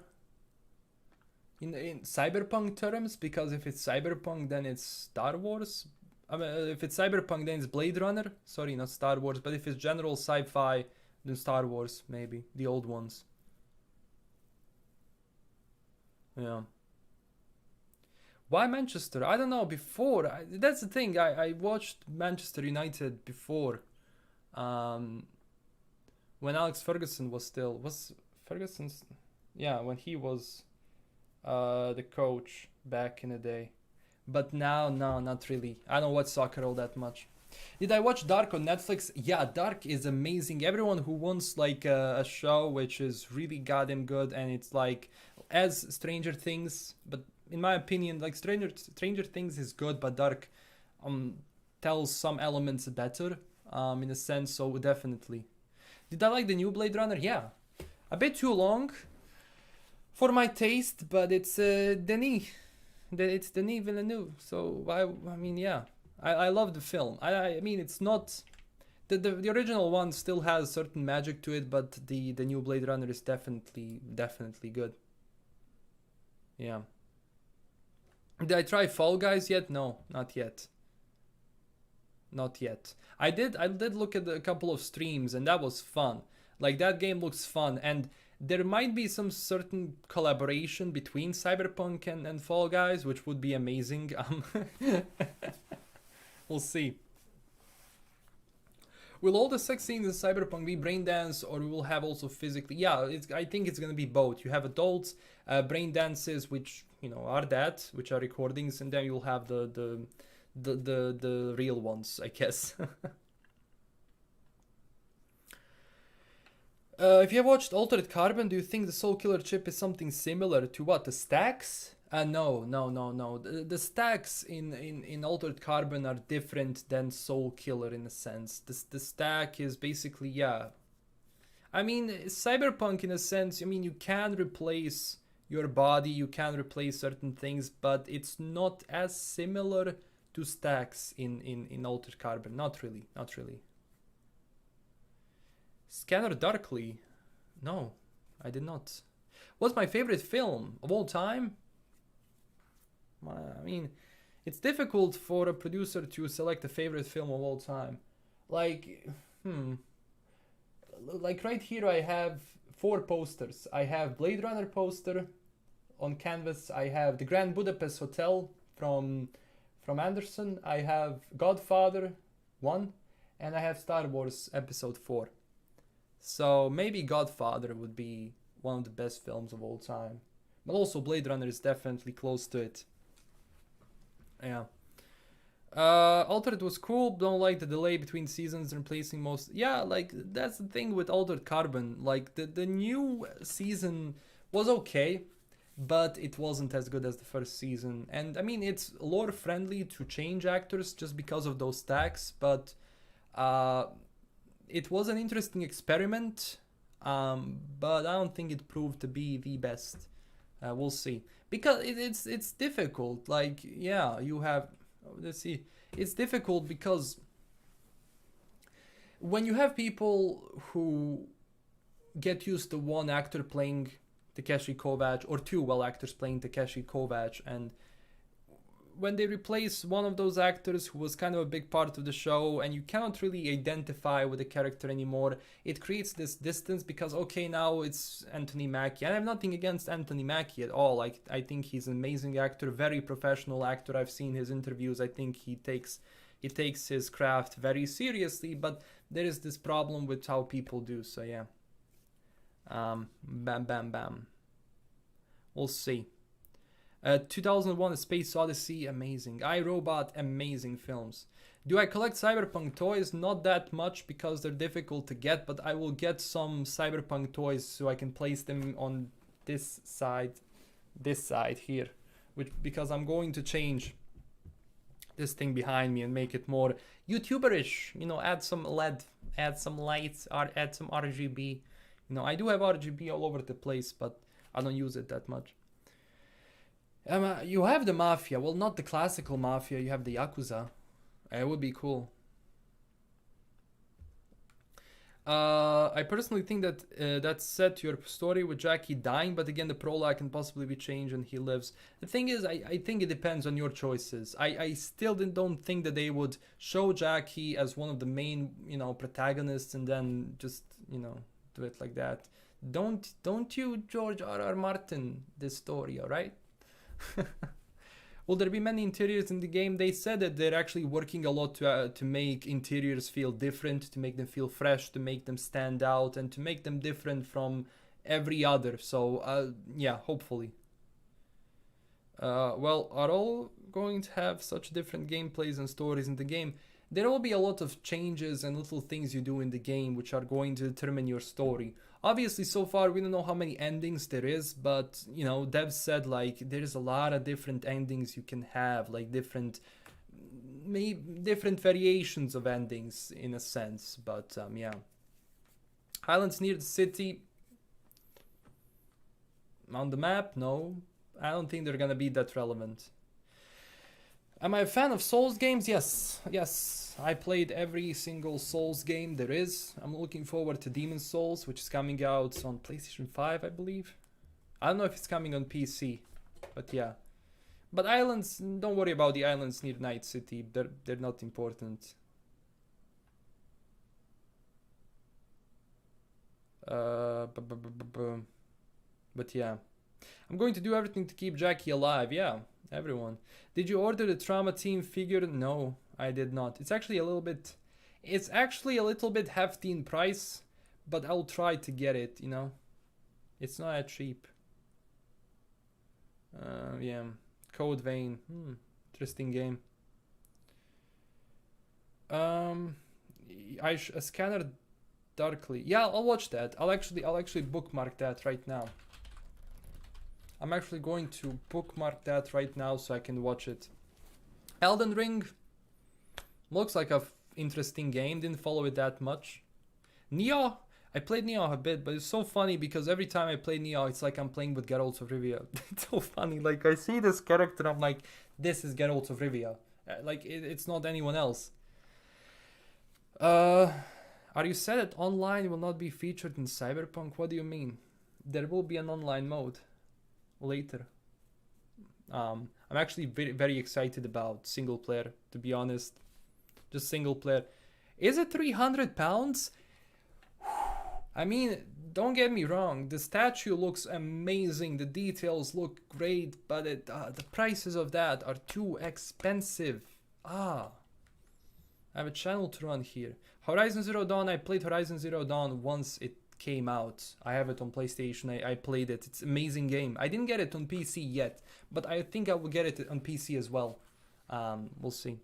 in cyberpunk terms, because if it's cyberpunk then it's Star Wars. I mean, if it's cyberpunk then it's Blade Runner. Sorry, not Star Wars, but if it's general sci-fi then Star Wars, maybe the old ones. Yeah. Why Manchester? I don't know. Before that's the thing. I watched Manchester United before, um, when Alex Ferguson was Ferguson's, yeah, when he was the coach back in the day. But now, no, not really. I don't watch soccer all that much. Did I watch Dark on Netflix? Yeah, Dark is amazing. Everyone who wants like a show which is really goddamn good and it's like as Stranger Things, but in my opinion, like Stranger Things is good, but Dark um tells some elements better in a sense. So definitely. Did I like the new Blade Runner? Yeah, a bit too long for my taste, but it's it's Denis Villeneuve. So I mean, yeah, I love the film. I mean, it's not the original one still has certain magic to it, but the new Blade Runner is definitely good. Yeah. Did I try Fall Guys yet? No, not yet. Not yet. I did look at a couple of streams and that was fun. Like that game looks fun and there might be some certain collaboration between Cyberpunk and Fall Guys, which would be amazing. We'll see. Will all the sex scenes in Cyberpunk be brain dance, or we will have also physically? Yeah, I think it's gonna be both. You have adults, brain dances, which are that, which are recordings, and then you'll have the real ones, I guess. If you have watched Altered Carbon, do you think the Soul Killer chip is something similar to what? The stacks? No. The stacks in Altered Carbon are different than Soul Killer in a sense. The stack is basically, yeah. I mean, Cyberpunk in a sense, I mean, you can replace your body, you can replace certain things, but it's not as similar to stacks in Altered Carbon. Not really. Scanner Darkly? No, I did not. What's my favorite film of all time? I mean, it's difficult for a producer to select a favorite film of all time. Like, like right here I have 4 posters. I have Blade Runner poster on canvas. I have the Grand Budapest Hotel from Anderson. I have Godfather 1, and I have Star Wars Episode 4. So maybe Godfather would be one of the best films of all time. But also Blade Runner is definitely close to it. Yeah. Altered was cool. Don't like the delay between seasons and replacing most. Yeah, like that's the thing with Altered Carbon. Like the new season was okay, but it wasn't as good as the first season. And I mean, it's lore friendly to change actors just because of those stacks, but it was an interesting experiment, but I don't think it proved to be the best. We'll see, because it's difficult. Like, yeah, you have. Let's see. It's difficult because when you have people who get used to one actor playing Takeshi Kovacs or 2 actors playing Takeshi Kovacs, and when they replace one of those actors who was kind of a big part of the show and you cannot really identify with the character anymore, it creates this distance because, okay, now it's Anthony Mackie. And I have nothing against Anthony Mackie at all. Like, I think he's an amazing actor, very professional actor. I've seen his interviews. I think he takes his craft very seriously, but there is this problem with how people do. So yeah. Bam. We'll see. 2001: A Space Odyssey, amazing. iRobot, amazing films. Do I collect Cyberpunk toys? Not that much because they're difficult to get, but I will get some Cyberpunk toys so I can place them on this side here, because I'm going to change this thing behind me and make it more YouTuberish. Add some LED, add some lights, or add some RGB. I do have RGB all over the place, but I don't use it that much. You have the Mafia. Well, not the classical Mafia. You have the Yakuza. It would be cool. I personally think that that's set to your story with Jackie dying, but again, the prologue can possibly be changed and he lives. The thing is, I think it depends on your choices. I still don't think that they would show Jackie as one of the main, protagonists and then just, do it like that. Don't you, George R.R. Martin, this story, all right? Will there be many interiors in the game? They said that they're actually working a lot to make interiors feel different, to make them feel fresh, to make them stand out, and to make them different from every other. So, yeah, hopefully. Well, are all going to have such different gameplays and stories in the game? There will be a lot of changes and little things you do in the game which are going to determine your story. Obviously, so far, we don't know how many endings there is, but, you know, devs said, like, there's a lot of different endings you can have, like, different variations of endings, in a sense, but, yeah. Islands near the city. On the map? No. I don't think they're gonna be that relevant. Am I a fan of Souls games? Yes. Yes. I played every single Souls game there is. I'm looking forward to Demon's Souls, which is coming out on PlayStation 5, I believe. I don't know if it's coming on PC, but yeah. But islands, don't worry about the islands near Night City. They're not important. But yeah. I'm going to do everything to keep Jackie alive. Yeah, everyone. Did you order the Trauma Team figure? No, I did not. It's actually a little bit hefty in price, but I'll try to get it, you know. It's not that cheap. Yeah. Code Vein. Interesting game. A Scanner Darkly. Yeah, I'll watch that. I'll actually bookmark that right now. I'm actually going to bookmark that right now so I can watch it. Elden Ring looks like a interesting game. Didn't follow it that much. Neo, I played Neo a bit, but it's so funny because every time I play Neo, it's like I'm playing with Geralt of Rivia. It's so funny. Like, I see this character, I'm like, this is Geralt of Rivia. Like, it's not anyone else. Are you sad that online will not be featured in Cyberpunk? What do you mean? There will be an online mode later. I'm actually very, very excited about single player, to be honest. Just single player. Is it £300? I mean, don't get me wrong, the statue looks amazing, the details look great, but the prices of that are too expensive. I have a channel to run here. Horizon Zero Dawn, I played Horizon Zero Dawn once it came out. I have it on PlayStation. I played it. It's an amazing game. I didn't get it on PC yet, but I think I will get it on PC as well. We'll see.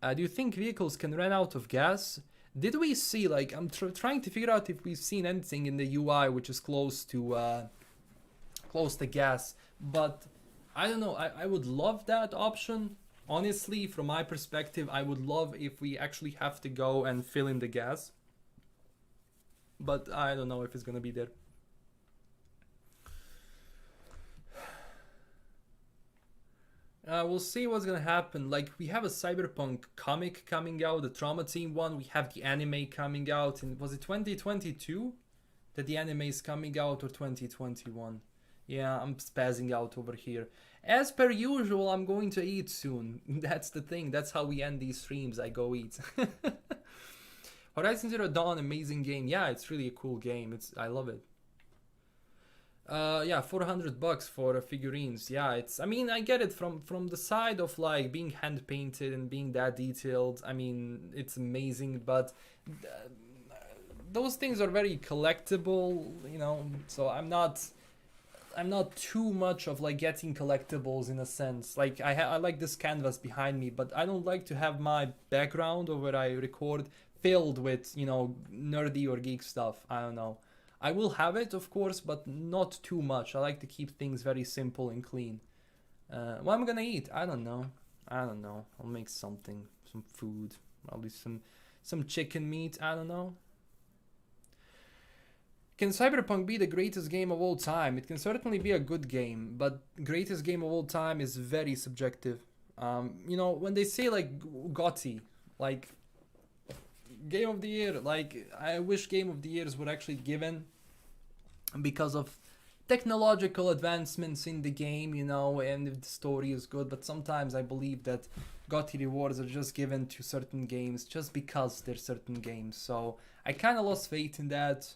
Do you think vehicles can run out of gas? Did we see, like, I'm trying to figure out if we've seen anything in the UI which is close to gas, but I don't know. I would love that option. Honestly, from my perspective, I would love if we actually have to go and fill in the gas. But I don't know if it's gonna be there. We'll see what's gonna happen. Like, we have a Cyberpunk comic coming out, the Trauma Team one. We have the anime coming out. And was it 2022 that the anime is coming out, or 2021? Yeah, I'm spazzing out over here. As per usual, I'm going to eat soon. That's the thing. That's how we end these streams. I go eat. Horizon Zero Dawn, amazing game. Yeah, it's really a cool game. I love it. Yeah, $400 for figurines. Yeah, I mean, I get it from the side of, like, being hand painted and being that detailed. I mean, it's amazing, but those things are very collectible, you know. So I'm not too much of, like, getting collectibles in a sense. Like, I like this canvas behind me, but I don't like to have my background or where I record filled with, you know, nerdy or geek stuff. I don't know. I will have it, of course, but not too much. I like to keep things very simple and clean. What am I gonna eat? I don't know. I'll make something, some food, probably some chicken meat. I don't know. Can Cyberpunk be the greatest game of all time? It can certainly be a good game, but greatest game of all time is very subjective. You know, when they say, like, GOTY, like, Game of the Year, like, I wish Game of the Years were actually given because of technological advancements in the game, you know, and if the story is good. But sometimes I believe that GOTY rewards are just given to certain games just because they're certain games. So I kind of lost faith in that.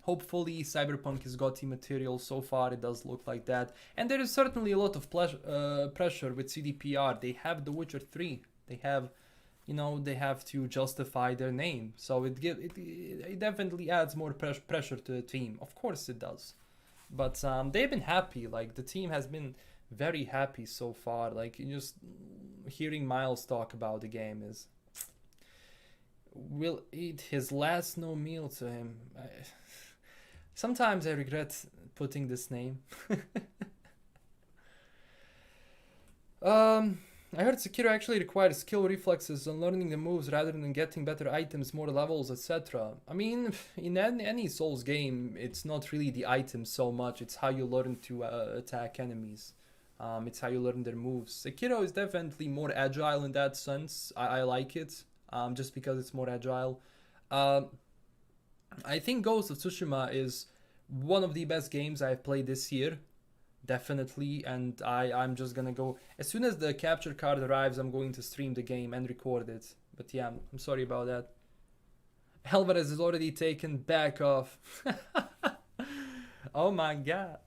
Hopefully Cyberpunk is GOTY material. So far it does look like that, and there is certainly a lot of pressure with CDPR. They have The Witcher 3, they have, you know, they have to justify their name, so it definitely adds more pressure to the team. Of course it does, but they've been happy. Like, the team has been very happy so far. Like, just hearing Miles talk about the game is, will eat his last no meal to him. Sometimes I regret putting this name. I heard Sekiro actually requires skill reflexes on learning the moves rather than getting better items, more levels, etc. I mean, in any Souls game, it's not really the items so much, it's how you learn to attack enemies. It's how you learn their moves. Sekiro is definitely more agile in that sense. I like it, just because it's more agile. I think Ghost of Tsushima is one of the best games I've played this year, definitely, and I'm just gonna go, as soon as the capture card arrives, I'm going to stream the game and record it. But yeah, I'm sorry about that. Alvarez is already taken back off. Oh my god.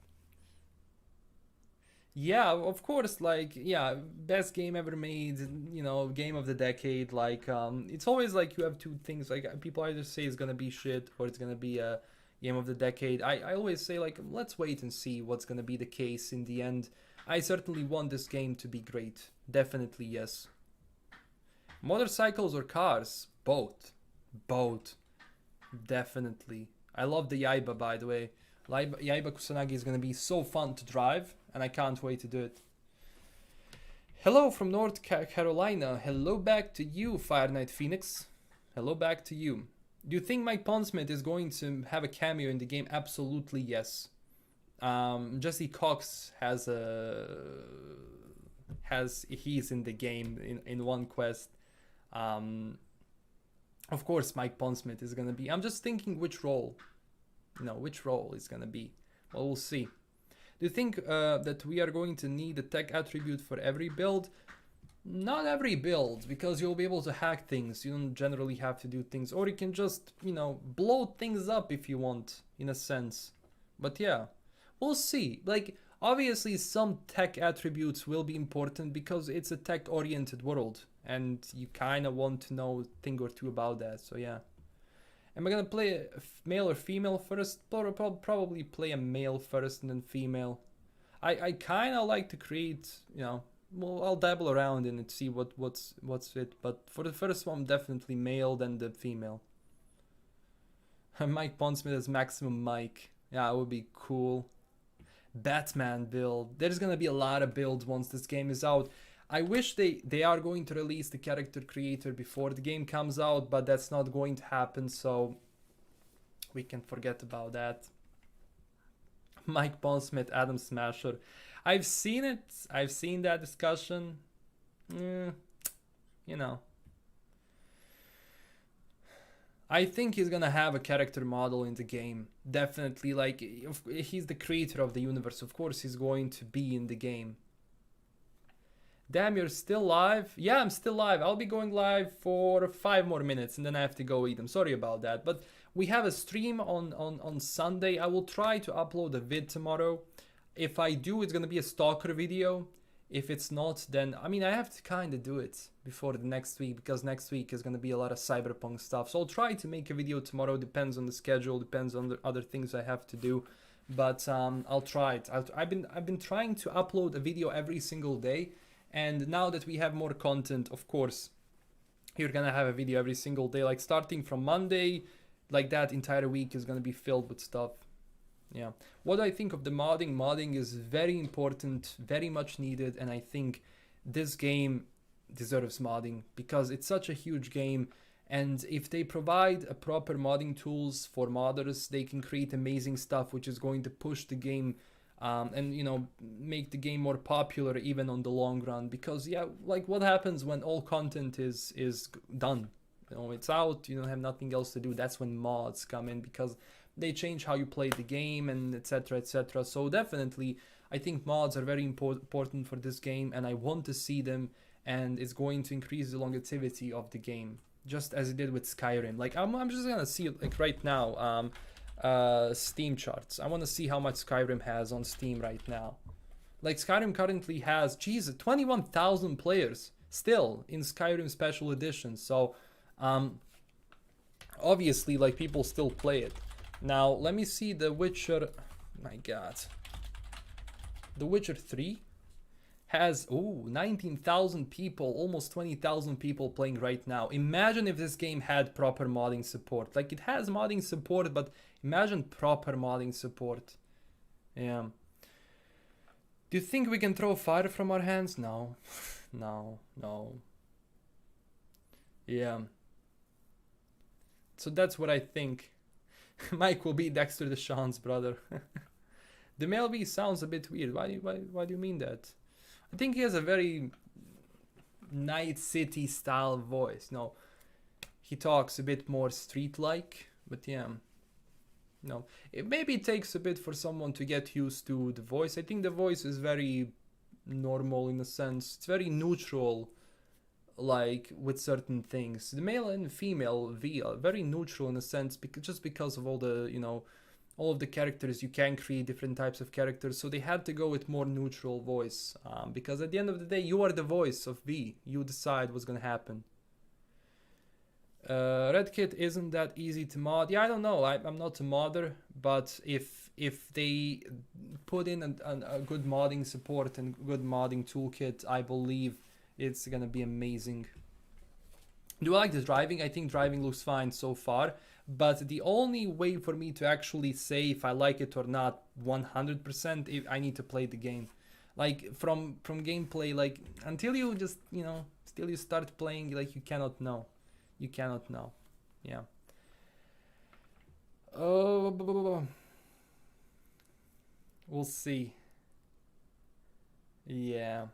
Yeah, of course, like, yeah, best game ever made, you know, game of the decade. Like, it's always like you have two things, like, people either say it's gonna be shit or it's gonna be a game of the decade. I always say, like, let's wait and see what's gonna be the case in the end. I certainly want this game to be great. Definitely, yes. Motorcycles or cars? Both. Both. Definitely. I love the Yaiba, by the way. Yaiba Kusanagi is gonna be so fun to drive, and I can't wait to do it. Hello from North Carolina. Hello back to you, Fire Knight Phoenix. Hello back to you. Do you think Mike Pondsmith is going to have a cameo in the game? Absolutely yes. Jesse Cox he's in the game in one quest. Of course Mike Pondsmith is gonna be. I'm just thinking which role. Which role is gonna be. Well, we'll see. Do you think that we are going to need a tech attribute for every build? Not every build, because you'll be able to hack things. You don't generally have to do things, or you can just, blow things up if you want, in a sense. But yeah, we'll see. Like, obviously some tech attributes will be important because it's a tech-oriented world, and you kind of want to know a thing or two about that, so yeah. Am I gonna play a male or female first? Probably play a male first and then female. I kind of like to create, well, I'll dabble around in it, see what's it. But for the first one, definitely male, then the female. Mike Pondsmith as Maximum Mike. Yeah, it would be cool. Batman build. There's gonna be a lot of builds once this game is out. I wish they are going to release the character creator before the game comes out, but that's not going to happen, so we can forget about that. Mike Pondsmith, Adam Smasher. I've seen it. I've seen that discussion. I think he's gonna have a character model in the game. Definitely, like, he's the creator of the universe. Of course he's going to be in the game. Damn, you're still live? Yeah, I'm still live. I'll be going live for 5 more minutes and then I have to go eat. I'm sorry about that. But we have a stream on Sunday. I will try to upload a vid tomorrow. If I do, it's going to be a stalker video. If it's not, then, I have to kind of do it before the next week, because next week is going to be a lot of Cyberpunk stuff. So I'll try to make a video tomorrow. Depends on the schedule, depends on the other things I have to do. But I'll try it. I've been trying to upload a video every single day. And now that we have more content, of course, you're gonna have a video every single day, like starting from Monday, like that entire week is gonna be filled with stuff. Yeah. What do I think of the modding? Modding is very important, very much needed, and I think this game deserves modding because it's such a huge game. And if they provide a proper modding tools for modders, they can create amazing stuff, which is going to push the game and make the game more popular even on the long run. Because yeah, like, what happens when all content is done? It's out, you don't have nothing else to do. That's when mods come in, because they change how you play the game and etc, etc. So definitely I think mods are very important for this game, and I want to see them, and it's going to increase the longevity of the game, just as it did with Skyrim. Like, I'm just gonna see it, like, right now. Steam charts. I want to see how much Skyrim has on Steam right now. Like Skyrim currently has, geez, 21,000 players still in Skyrim Special Edition. So obviously, like, people still play it. Now let me see The Witcher. My God, The Witcher 3 has 19,000 people, almost 20,000 people playing right now. Imagine if this game had proper modding support. Like, it has modding support, but imagine proper modding support. Yeah. Do you think we can throw fire from our hands? No. No. Yeah. So that's what I think. Mike will be Dexter Deshawn's brother. The male B sounds a bit weird. Why do you mean that? I think he has a very Night City style voice. No, he talks a bit more street-like, but yeah. No, maybe it takes a bit for someone to get used to the voice. I think the voice is very normal in a sense. It's very neutral, like, with certain things. The male and female V are very neutral in a sense, just because of all the, all of the characters. You can create different types of characters, so they had to go with more neutral voice, because at the end of the day, you are the voice of V. You decide what's gonna happen. Red Kit isn't that easy to mod. Yeah, I don't know. I'm not a modder, but if they put in a good modding support and good modding toolkit, I believe it's gonna be amazing. Do I like the driving? I think driving looks fine so far, but the only way for me to actually say if I like it or not 100%, if I need to play the game. Like, from gameplay, like, until you just, still you start playing, like, you cannot know. You cannot know. Yeah. Oh, we'll see. Yeah.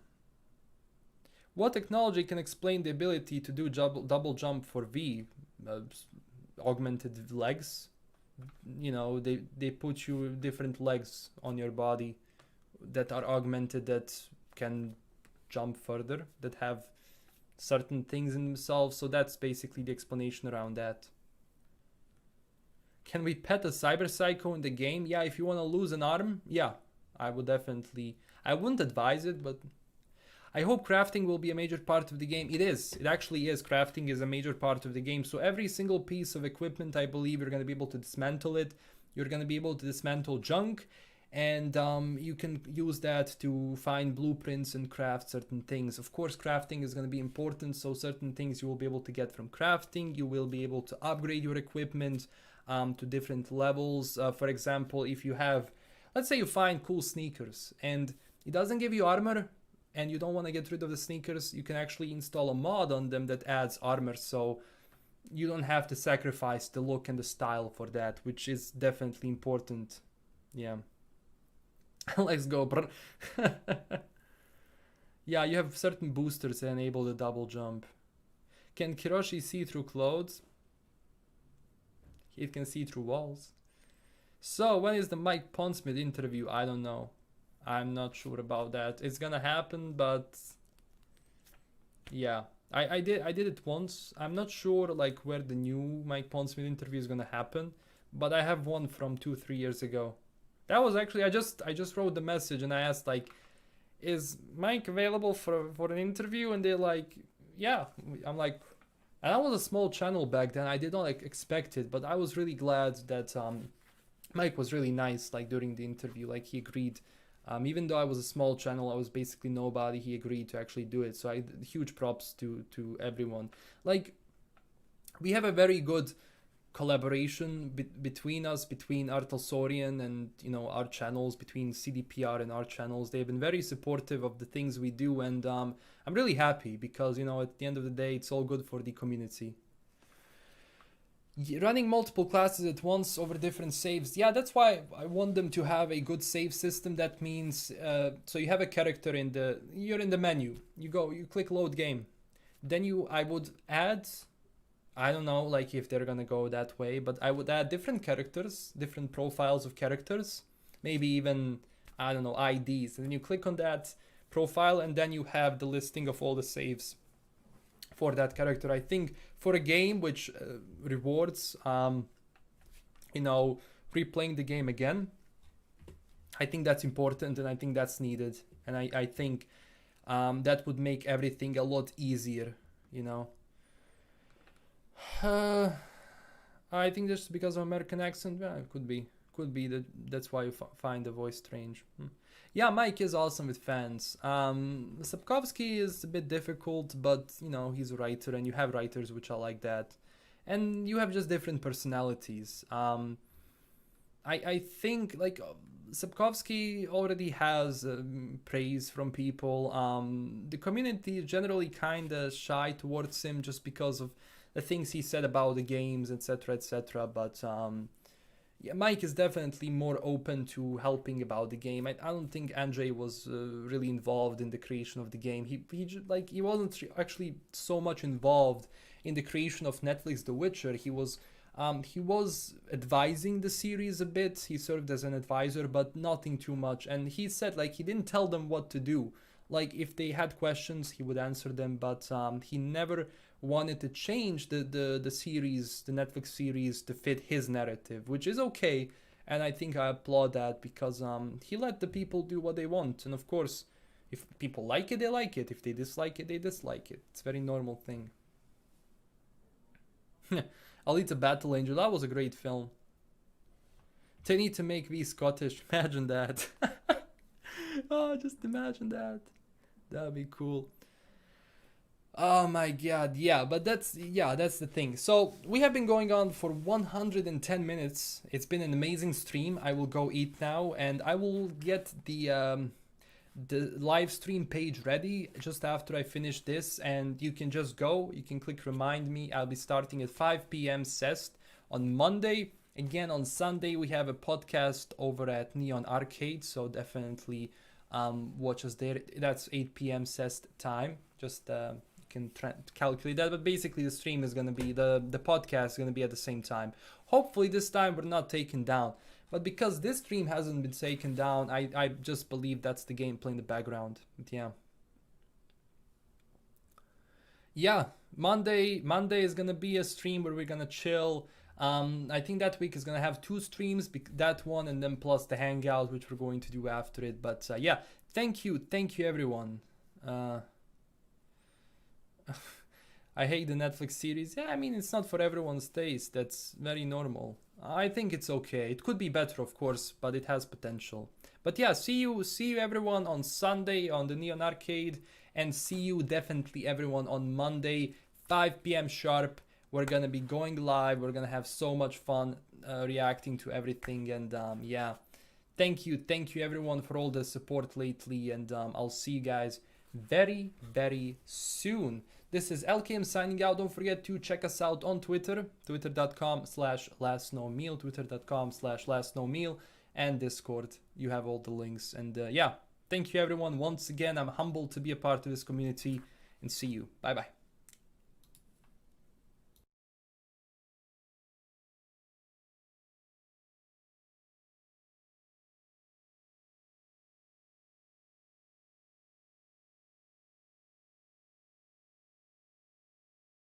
What technology can explain the ability to do double jump for V? Augmented legs. They put you different legs on your body that are augmented, that can jump further, that have certain things in themselves. So that's basically the explanation around that. Can we pet a cyber psycho in the game? Yeah, if you want to lose an arm, yeah, I would definitely. I wouldn't advise it, but I hope crafting will be a major part of the game. It is. It actually is. Crafting is a major part of the game. So every single piece of equipment, I believe, you're going to be able to dismantle it. You're going to be able to dismantle junk. And you can use that to find blueprints and craft certain things. Of course, crafting is going to be important. So certain things you will be able to get from crafting. You will be able to upgrade your equipment to different levels. For example, if you have, let's say you find cool sneakers and it doesn't give you armor, and you don't want to get rid of the sneakers, you can actually install a mod on them that adds armor, so you don't have to sacrifice the look and the style for that, which is definitely important. Yeah. Let's go, bro. Yeah, you have certain boosters that enable the double jump. Can Kiroshi see through clothes? It can see through walls. So, when is the Mike Pondsmith interview? I don't know. I'm not sure about that. It's gonna happen, but yeah, I did it once. I'm not sure like where the new Mike Pondsmith interview is gonna happen, but I have one from 2-3 years ago. That was actually I just wrote the message and I asked like, is Mike available for an interview? And they're like, yeah. I'm like, and I was a small channel back then. I did not like expect it, but I was really glad that Mike was really nice like during the interview. Like he agreed. Even though I was a small channel, I was basically nobody, he agreed to actually do it. So huge props to everyone. Like, we have a very good collaboration between us, between our Talsorian and, our channels, between CDPR and our channels. They've been very supportive of the things we do. And I'm really happy because, at the end of the day, it's all good for the community. Running multiple classes at once over different saves. Yeah, that's why I want them to have a good save system. That means, so you have a character you're in the menu. You click load game. Then I would add, I don't know, like if they're gonna go that way, but I would add different characters, different profiles of characters, maybe even, I don't know, IDs. And then you click on that profile and then you have the listing of all the saves for that character. I think for a game which rewards replaying the game again. I think that's important, and I think that's needed, and I think that would make everything a lot easier, you know. I think just because of American accent, yeah, it could be that's why you find the voice strange. Yeah, Mike is awesome with fans. Sapkowski is a bit difficult, but you know, he's a writer, and you have writers which are like that, and you have just different personalities. I think like Sapkowski already has praise from people. The community is generally kind of shy towards him just because of the things he said about the games, etc., etc. But yeah, Mike is definitely more open to helping about the game. I don't think Andrzej was really involved in the creation of the game. He wasn't actually so much involved in the creation of Netflix The Witcher. He was advising the series a bit. He served as an advisor, but nothing too much. And he said like he didn't tell them what to do. Like if they had questions, he would answer them, but he never wanted to change the series, the Netflix series, to fit his narrative, which is okay. And I think I applaud that because he let the people do what they want. And of course, if people like it, they like it. If they dislike it, they dislike it. It's a very normal thing. Alita Battle Angel, that was a great film. They need to make V Scottish. Imagine that. Oh, just imagine that. That'd be cool. Oh my god, yeah, but that's the thing. So we have been going on for 110 minutes. It's been an amazing stream. I will go eat now, and I will get the live stream page ready just after I finish this, and you can just go. You can click remind me. I'll be starting at 5 p.m. CEST on Monday. Again, on Sunday we have a podcast over at Neon Arcade, so definitely watch us there. That's 8 p.m. CEST time. Just can calculate that, but basically the stream is going to be the podcast is going to be at the same time. Hopefully this time we're not taken down, but because this stream hasn't been taken down, I just believe that's the gameplay in the background. But yeah, Monday is going to be a stream where we're going to chill. I think that week is going to have 2 streams, that one and then plus the Hangout, which we're going to do after it. But yeah, thank you everyone. I hate the Netflix series. Yeah, I mean, it's not for everyone's taste. That's very normal. I think it's okay. It could be better, of course, but it has potential. But yeah, see you everyone on Sunday on the Neon Arcade, and see you definitely everyone on Monday, 5 p.m. sharp. We're gonna be going live. We're gonna have so much fun reacting to everything, and yeah, thank you everyone for all the support lately, and I'll see you guys very, very soon. This is LKM signing out. Don't forget to check us out on Twitter, twitter.com/LastKnownMeal, twitter.com/LastKnownMeal, and Discord. You have all the links. And yeah, thank you everyone once again. I'm humbled to be a part of this community, and see you. Bye bye.